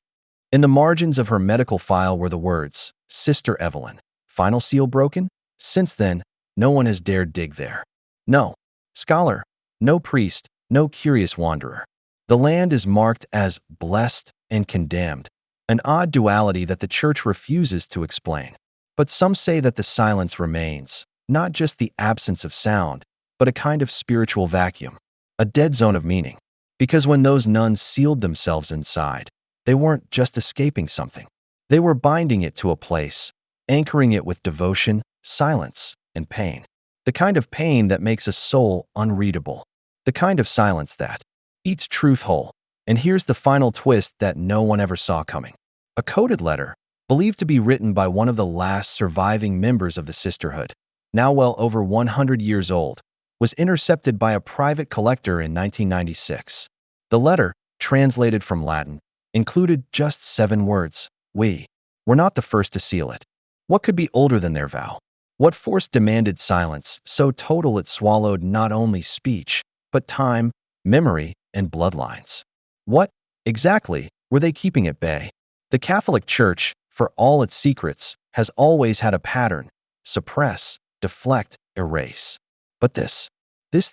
In the margins of her medical file were the words, "Sister Evelyn. Final seal broken?" Since then, no one has dared dig there. No scholar, no priest, no curious wanderer. The land is marked as blessed and condemned, an odd duality that the church refuses to explain. But some say that the silence remains, not just the absence of sound, but a kind of spiritual vacuum, a dead zone of meaning. Because when those nuns sealed themselves inside, they weren't just escaping something. They were binding it to a place, anchoring it with devotion, silence, and pain. The kind of pain that makes a soul unreadable. The kind of silence that eats truth whole. And here's the final twist that no one ever saw coming. A coded letter, believed to be written by one of the last surviving members of the sisterhood, now well over 100 years old, was intercepted by a private collector in 1996. The letter, translated from Latin, included just 7 words. We were not the first to seal it. What could be older than their vow? What force demanded silence so total it swallowed not only speech, but time, memory, and bloodlines? What, exactly, were they keeping at bay? The Catholic Church, for all its secrets, has always had a pattern: suppress, deflect, erase. But this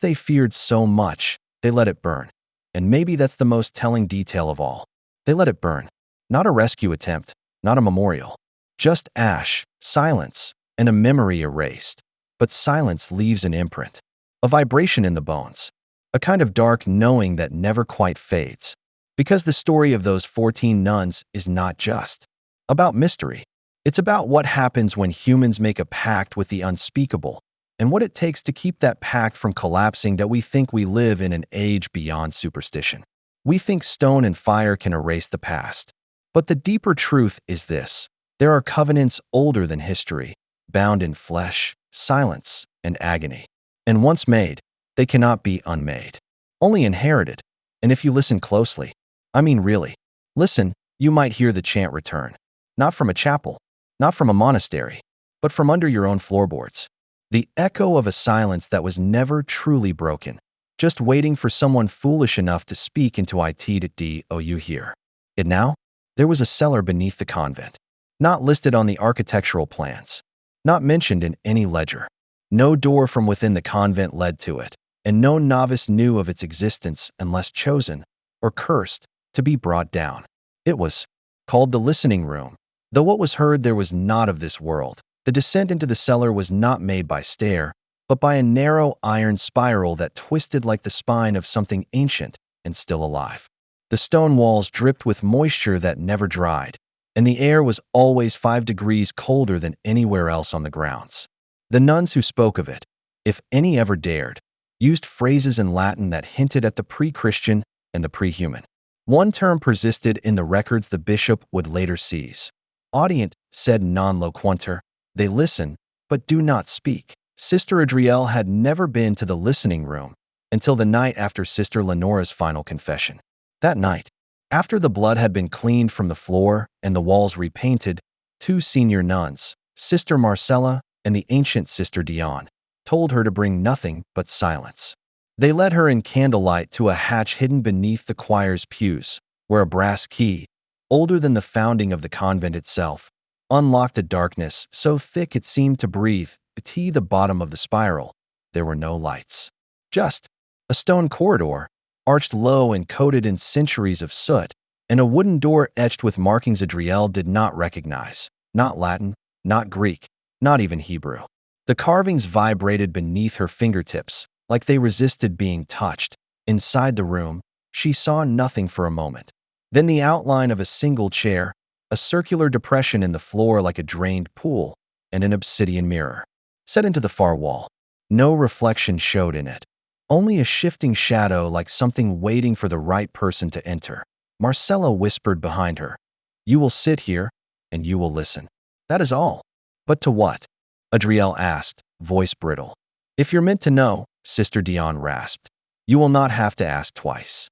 they feared so much, they let it burn. And maybe that's the most telling detail of all. They let it burn. Not a rescue attempt, not a memorial. Just ash, silence, and a memory erased. But silence leaves an imprint, a vibration in the bones, a kind of dark knowing that never quite fades. Because the story of those 14 nuns is not just about mystery. It's about what happens when humans make a pact with the unspeakable, and what it takes to keep that pact from collapsing. That we think we live in an age beyond superstition. We think stone and fire can erase the past. But the deeper truth is this: there are covenants older than history, bound in flesh, silence, and agony. And once made, they cannot be unmade. Only inherited. And if you listen closely, I mean really, listen, you might hear the chant return. Not from a chapel, not from a monastery, but from under your own floorboards. The echo of a silence that was never truly broken, just waiting for someone foolish enough to speak into it. Do you hear it now? There was a cellar beneath the convent, not listed on the architectural plans, not mentioned in any ledger. No door from within the convent led to it, and no novice knew of its existence unless chosen, or cursed, to be brought down. It was called the listening room. Though what was heard there was not of this world, the descent into the cellar was not made by stair, but by a narrow iron spiral that twisted like the spine of something ancient and still alive. The stone walls dripped with moisture that never dried, and the air was always 5 degrees colder than anywhere else on the grounds. The nuns who spoke of it, if any ever dared, used phrases in Latin that hinted at the pre-Christian and the pre-human. One term persisted in the records the bishop would later seize. Audient, said non loquuntur, they listen, but do not speak. Sister Adrielle had never been to the listening room until the night after Sister Lenora's final confession. That night, after the blood had been cleaned from the floor and the walls repainted, 2 senior nuns, Sister Marcella and the ancient Sister Dion, told her to bring nothing but silence. They led her in candlelight to a hatch hidden beneath the choir's pews, where a brass key, older than the founding of the convent itself, unlocked a darkness so thick it seemed to breathe beneath the bottom of the spiral. There were no lights. Just a stone corridor, arched low and coated in centuries of soot, and a wooden door etched with markings Adrielle did not recognize. Not Latin, not Greek, not even Hebrew. The carvings vibrated beneath her fingertips, like they resisted being touched. Inside the room, she saw nothing for a moment. Then the outline of a single chair, a circular depression in the floor like a drained pool, and an obsidian mirror, set into the far wall. No reflection showed in it, only a shifting shadow like something waiting for the right person to enter. Marcella whispered behind her, "You will sit here, and you will listen. That is all." "But to what?" Adrielle asked, voice brittle. "If you're meant to know," Sister Dion rasped, "you will not have to ask twice."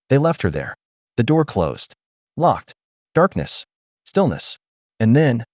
They left her there. The door closed. Locked. Darkness. Stillness. And then,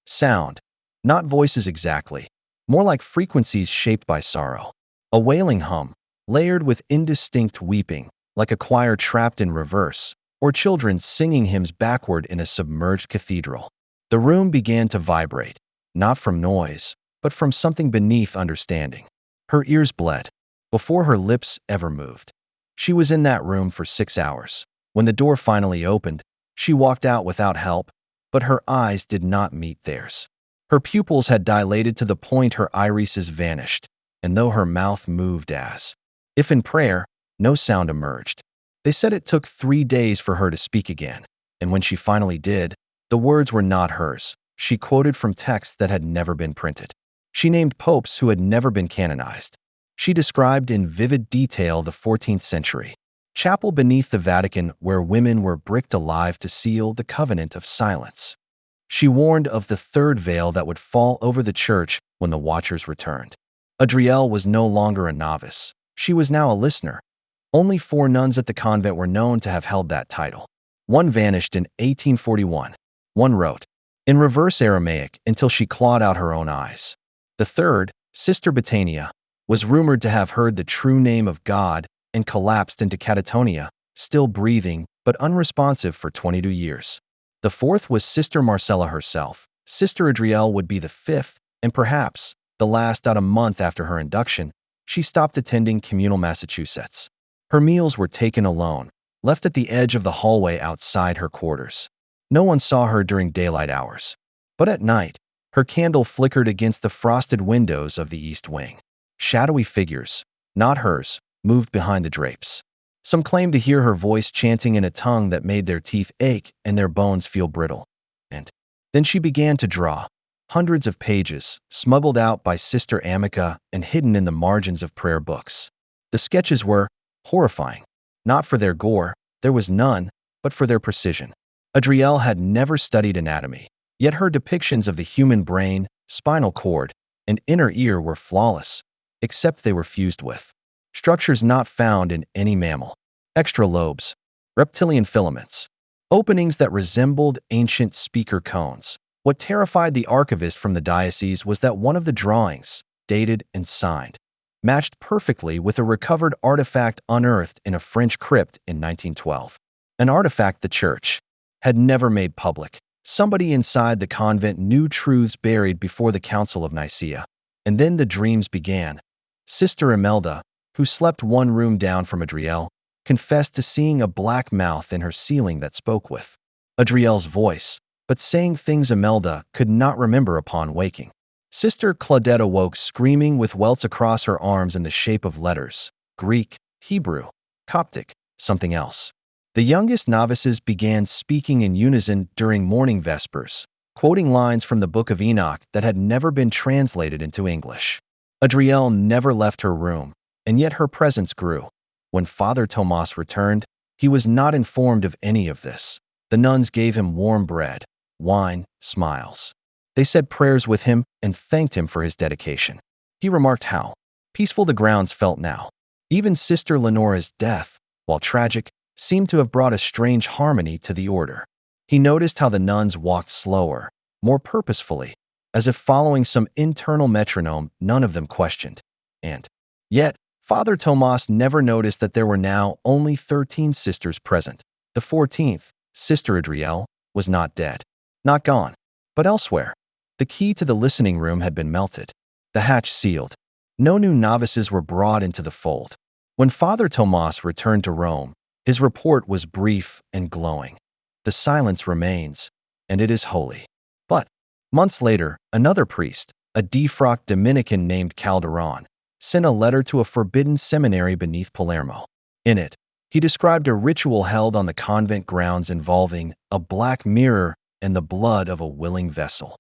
sound. Not voices exactly. More like frequencies shaped by sorrow. A wailing hum, layered with indistinct weeping, like a choir trapped in reverse, or children singing hymns backward in a submerged cathedral. The room began to vibrate, not from noise, but from something beneath understanding. Her ears bled, before her lips ever moved. She was in that room for 6 hours. When the door finally opened, she walked out without help, but her eyes did not meet theirs. Her pupils had dilated to the point her irises vanished, and though her mouth moved as if in prayer, no sound emerged. They said it took 3 days for her to speak again, and when she finally did, the words were not hers. She quoted from texts that had never been printed. She named popes who had never been canonized. She described in vivid detail the 14th century chapel beneath the Vatican where women were bricked alive to seal the covenant of silence. She warned of the third veil that would fall over the church when the watchers returned. Adrielle was no longer a novice. She was now a listener. Only 4 nuns at the convent were known to have held that title. One vanished in 1841. One wrote in reverse Aramaic until she clawed out her own eyes. The third, Sister Betania, was rumored to have heard the true name of God and collapsed into catatonia, still breathing but unresponsive for 22 years. The fourth was Sister Marcella herself. Sister Adrielle would be the 5th, and perhaps the last. Out a month after her induction, she stopped attending communal Massachusetts. Her meals were taken alone, left at the edge of the hallway outside her quarters. No one saw her during daylight hours. But at night, her candle flickered against the frosted windows of the east wing. Shadowy figures, not hers, moved behind the drapes. Some claimed to hear her voice chanting in a tongue that made their teeth ache and their bones feel brittle. And then she began to draw, hundreds of pages, smuggled out by Sister Amica and hidden in the margins of prayer books. The sketches were horrifying. Not for their gore, there was none, but for their precision. Adrielle had never studied anatomy, yet her depictions of the human brain, spinal cord, and inner ear were flawless, except they were fused with structures not found in any mammal. extra lobes, reptilian filaments, openings that resembled ancient speaker cones. What terrified the archivist from the diocese was that one of the drawings, dated and signed, matched perfectly with a recovered artifact unearthed in a French crypt in 1912. An artifact the church had never made public. Somebody inside the convent knew truths buried before the Council of Nicaea. And then the dreams began. Sister Imelda, who slept one room down from Adriel, confessed to seeing a black mouth in her ceiling that spoke with Adriel's voice, but saying things Imelda could not remember upon waking. Sister Claudette awoke screaming with welts across her arms in the shape of letters: Greek, Hebrew, Coptic, something else. The youngest novices began speaking in unison during morning vespers, quoting lines from the Book of Enoch that had never been translated into English. Adriel never left her room, and yet her presence grew. When Father Tomas returned, he was not informed of any of this. The nuns gave him warm bread, wine, smiles. They said prayers with him and thanked him for his dedication. He remarked how peaceful the grounds felt now. Even Sister Lenora's death, while tragic, seemed to have brought a strange harmony to the order. He noticed how the nuns walked slower, more purposefully, as if following some internal metronome none of them questioned. And yet, Father Tomas never noticed that there were now only 13 sisters present. The 14th, Sister Adriel, was not dead, not gone, but elsewhere. The key to the listening room had been melted, the hatch sealed. No new novices were brought into the fold. When Father Tomas returned to Rome, his report was brief and glowing. The silence remains, and it is holy. But months later, another priest, a defrocked Dominican named Calderon, sent a letter to a forbidden seminary beneath Palermo. In it, he described a ritual held on the convent grounds involving a black mirror and the blood of a willing vessel.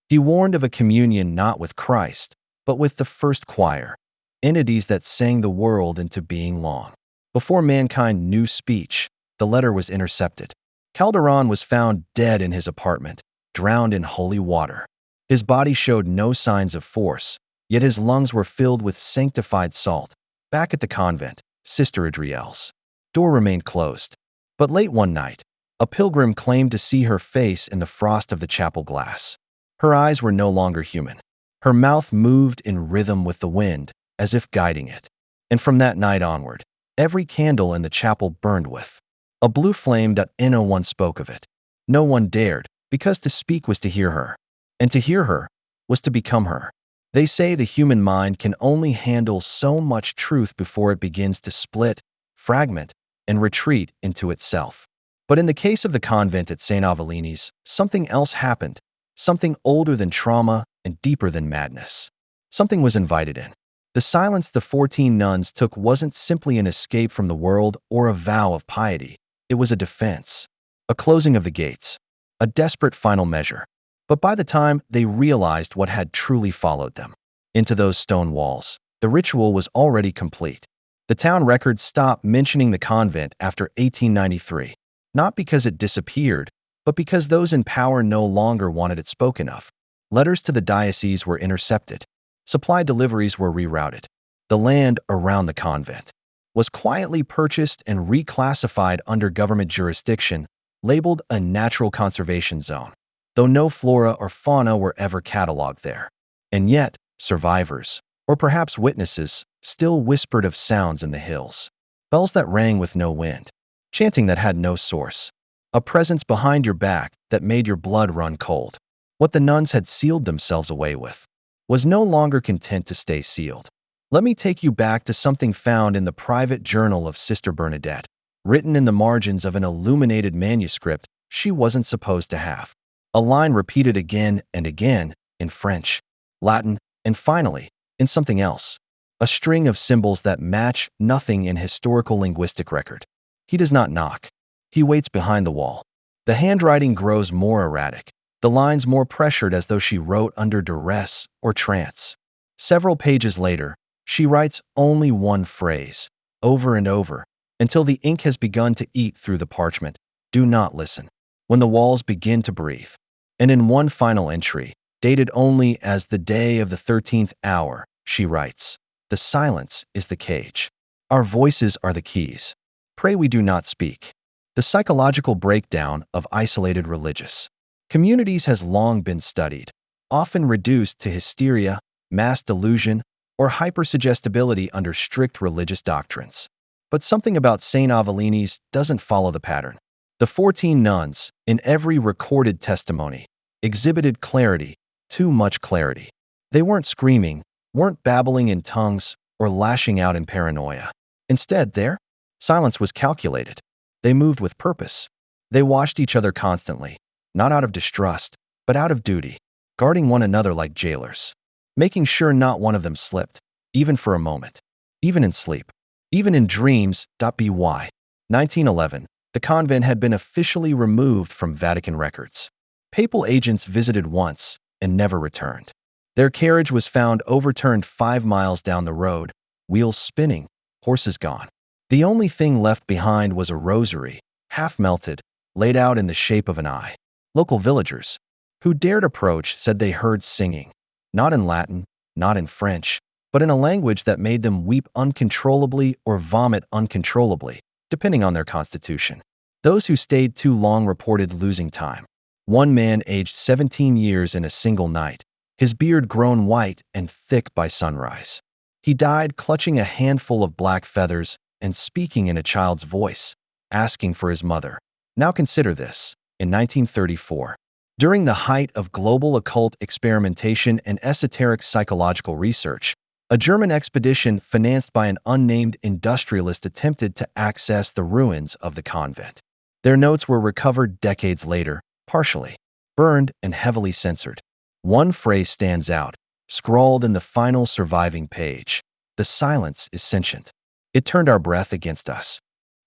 He warned of a communion not with Christ, but with the first choir, entities that sang the world into being long. Before mankind knew speech, the letter was intercepted. Calderon was found dead in his apartment, drowned in holy water. His body showed no signs of force, yet his lungs were filled with sanctified salt. Back at the convent, Sister Adriel's door remained closed. But late one night, a pilgrim claimed to see her face in the frost of the chapel glass. Her eyes were no longer human. Her mouth moved in rhythm with the wind, as if guiding it. And from that night onward, every candle in the chapel burned with a blue flame. No one spoke of it. No one dared, because to speak was to hear her, and to hear her was to become her. They say the human mind can only handle so much truth before it begins to split, fragment, and retreat into itself. But in the case of the convent at St. Avellini's, something else happened, something older than trauma and deeper than madness. Something was invited in. The silence the 14 nuns took wasn't simply an escape from the world or a vow of piety. It was a defense, a closing of the gates, a desperate final measure. But by the time they realized what had truly followed them into those stone walls, the ritual was already complete. The town records stopped mentioning the convent after 1893, not because it disappeared, but because those in power no longer wanted it spoken of. Letters to the diocese were intercepted. Supply deliveries were rerouted. The land around the convent was quietly purchased and reclassified under government jurisdiction, labeled a natural conservation zone, though no flora or fauna were ever cataloged there. And yet, survivors, or perhaps witnesses, still whispered of sounds in the hills, bells that rang with no wind, chanting that had no source, a presence behind your back that made your blood run cold. What the nuns had sealed themselves away with was no longer content to stay sealed. Let me take you back to something found in the private journal of Sister Bernadette, written in the margins of an illuminated manuscript she wasn't supposed to have. A line repeated again and again in French, Latin, and finally, in something else. A string of symbols that match nothing in historical linguistic record. He does not knock. He waits behind the wall. The handwriting grows more erratic, the lines more pressured as though she wrote under duress or trance. Several pages later, she writes only one phrase, over and over, until the ink has begun to eat through the parchment. Do not listen. When the walls begin to breathe. And in one final entry, dated only as the day of the 13th hour, she writes, "The silence is the cage. Our voices are the keys." Pray we do not speak. The psychological breakdown of isolated religious communities has long been studied, often reduced to hysteria, mass delusion, or hypersuggestibility under strict religious doctrines. But something about St. Avellini's doesn't follow the pattern. The 14 nuns, in every recorded testimony, exhibited clarity, too much clarity. They weren't screaming, weren't babbling in tongues, or lashing out in paranoia. Instead, their silence was calculated. They moved with purpose. They watched each other constantly, not out of distrust, but out of duty, guarding one another like jailers, making sure not one of them slipped, even for a moment, even in sleep, even in dreams. By 1911, the convent had been officially removed from Vatican records. Papal agents visited once and never returned. Their carriage was found overturned 5 miles down the road, wheels spinning, horses gone. The only thing left behind was a rosary, half melted, laid out in the shape of an eye. Local villagers, who dared approach, said they heard singing, not in Latin, not in French, but in a language that made them weep uncontrollably or vomit uncontrollably, depending on their constitution. Those who stayed too long reported losing time. One man aged 17 years in a single night, his beard grown white and thick by sunrise. He died clutching a handful of black feathers and speaking in a child's voice, asking for his mother. Now consider this. In 1934, during the height of global occult experimentation and esoteric psychological research, a German expedition financed by an unnamed industrialist attempted to access the ruins of the convent. Their notes were recovered decades later, partially burned and heavily censored. One phrase stands out, scrawled in the final surviving page. The silence is sentient. It turned our breath against us.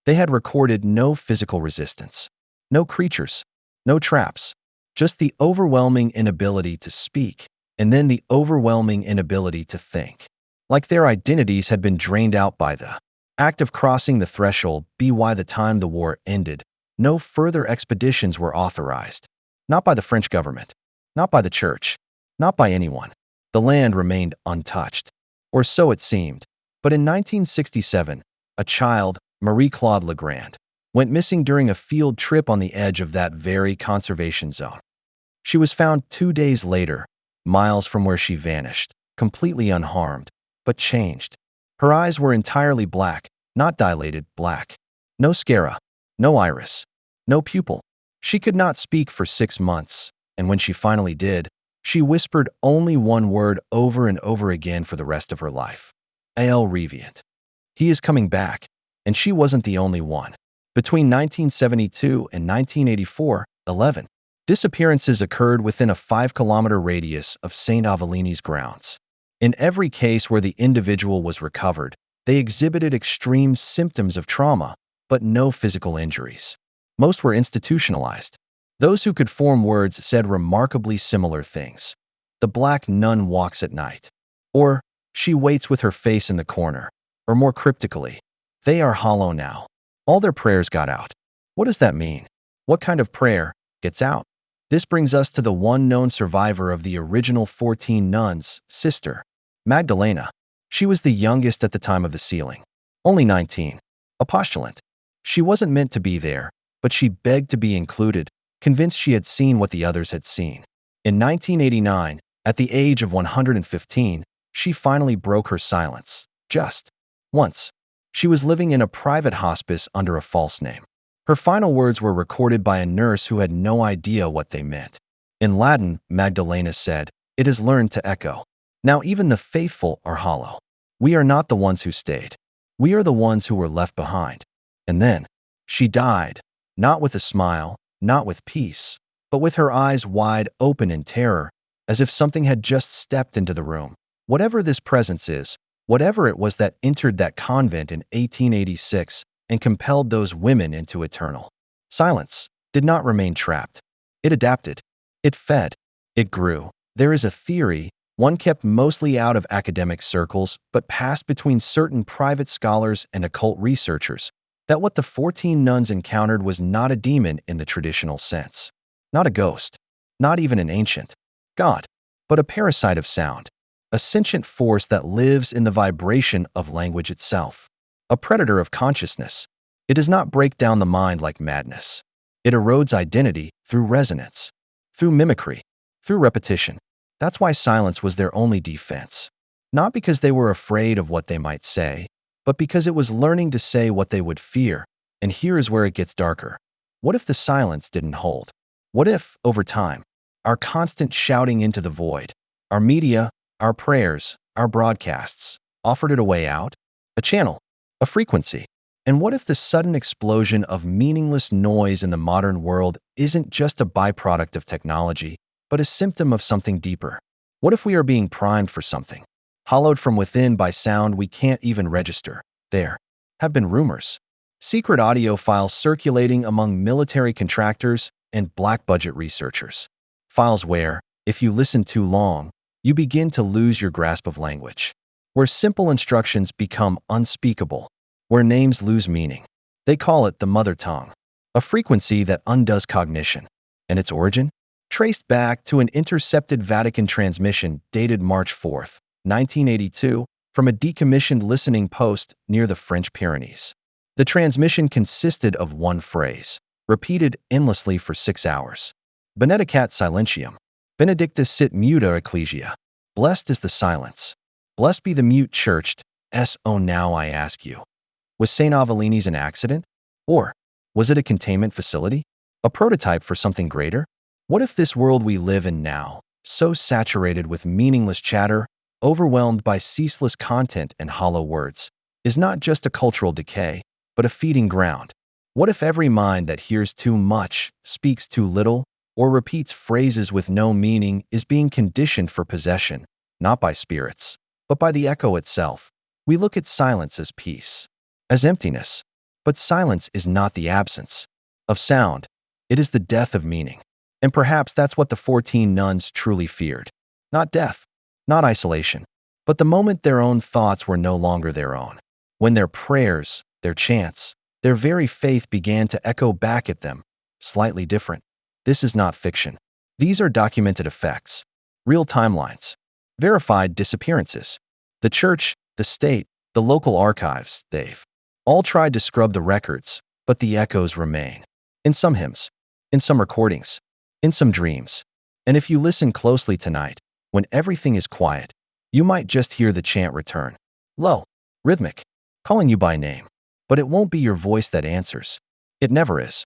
They had recorded no physical resistance, no creatures, no traps, just the overwhelming inability to speak, and then the overwhelming inability to think. Like their identities had been drained out by the act of crossing the threshold. By the time the war ended, no further expeditions were authorized. Not by the French government, not by the church, not by anyone. The land remained untouched, or so it seemed. But in 1967, a child, Marie-Claude Legrand, went missing during a field trip on the edge of that very conservation zone. She was found 2 days later, miles from where she vanished, completely unharmed, but changed. Her eyes were entirely black, not dilated, black. No sclera, no iris, no pupil. She could not speak for 6 months, and when she finally did, she whispered only one word over and over again for the rest of her life. El Reviant. He is coming back, and she wasn't the only one. Between 1972 and 1984, 11 disappearances occurred within a 5-kilometer radius of St. Avellini's grounds. In every case where the individual was recovered, they exhibited extreme symptoms of trauma, but no physical injuries. Most were institutionalized. Those who could form words said remarkably similar things. The black nun walks at night. Or, she waits with her face in the corner. Or more cryptically, they are hollow now. All their prayers got out. What does that mean? What kind of prayer gets out? This brings us to the one known survivor of the original 14 nuns, Sister Magdalena. She was the youngest at the time of the sealing, only 19, a postulant. She wasn't meant to be there, but she begged to be included, convinced she had seen what the others had seen. In 1989, at the age of 115, she finally broke her silence, just once. She was living in a private hospice under a false name. Her final words were recorded by a nurse who had no idea what they meant. In Latin, Magdalena said, "It has learned to echo. Now even the faithful are hollow. We are not the ones who stayed. We are the ones who were left behind." And then, she died, not with a smile, not with peace, but with her eyes wide open in terror, as if something had just stepped into the room. Whatever this presence is, whatever it was that entered that convent in 1886 and compelled those women into eternal silence, did not remain trapped. It adapted. It fed. It grew. There is a theory, one kept mostly out of academic circles but passed between certain private scholars and occult researchers, that what the 14 nuns encountered was not a demon in the traditional sense. Not a ghost. Not even an ancient god. But a parasite of sound. A sentient force that lives in the vibration of language itself. A predator of consciousness. It does not break down the mind like madness. It erodes identity through resonance, through mimicry, through repetition. That's why silence was their only defense. Not because they were afraid of what they might say, but because it was learning to say what they would fear. And here is where it gets darker. What if the silence didn't hold? What if, over time, our constant shouting into the void, our media, our prayers, our broadcasts, offered it a way out? A channel, a frequency. And what if the sudden explosion of meaningless noise in the modern world isn't just a byproduct of technology, but a symptom of something deeper? What if we are being primed for something, hollowed from within by sound we can't even register? There have been rumors, secret audio files circulating among military contractors and black-budget researchers. Files where, if you listen too long, you begin to lose your grasp of language, where simple instructions become unspeakable, where names lose meaning. They call it the mother tongue, a frequency that undoes cognition. And its origin? Traced back to an intercepted Vatican transmission dated March 4th, 1982, from a decommissioned listening post near the French Pyrenees. The transmission consisted of one phrase, repeated endlessly for 6 hours. Benedicat silentium. Benedictus sit muta ecclesia. Blessed is the silence. Blessed be the mute churched. Oh, now I ask you. Was St. Avellini's an accident? Or was it a containment facility? A prototype for something greater? What if this world we live in now, so saturated with meaningless chatter, overwhelmed by ceaseless content and hollow words, is not just a cultural decay, but a feeding ground? What if every mind that hears too much, speaks too little, or repeats phrases with no meaning is being conditioned for possession, not by spirits, but by the echo itself? We look at silence as peace, as emptiness, but silence is not the absence of sound. It is the death of meaning. And perhaps that's what the 14 nuns truly feared. Not death, not isolation, but the moment their own thoughts were no longer their own. When their prayers, their chants, their very faith began to echo back at them, slightly different. This is not fiction. These are documented effects, real timelines, verified disappearances. The church, the state, the local archives, they've all tried to scrub the records, but the echoes remain. In some hymns, in some recordings, in some dreams. And if you listen closely tonight, when everything is quiet, you might just hear the chant return. Low, rhythmic, calling you by name. But it won't be your voice that answers. It never is.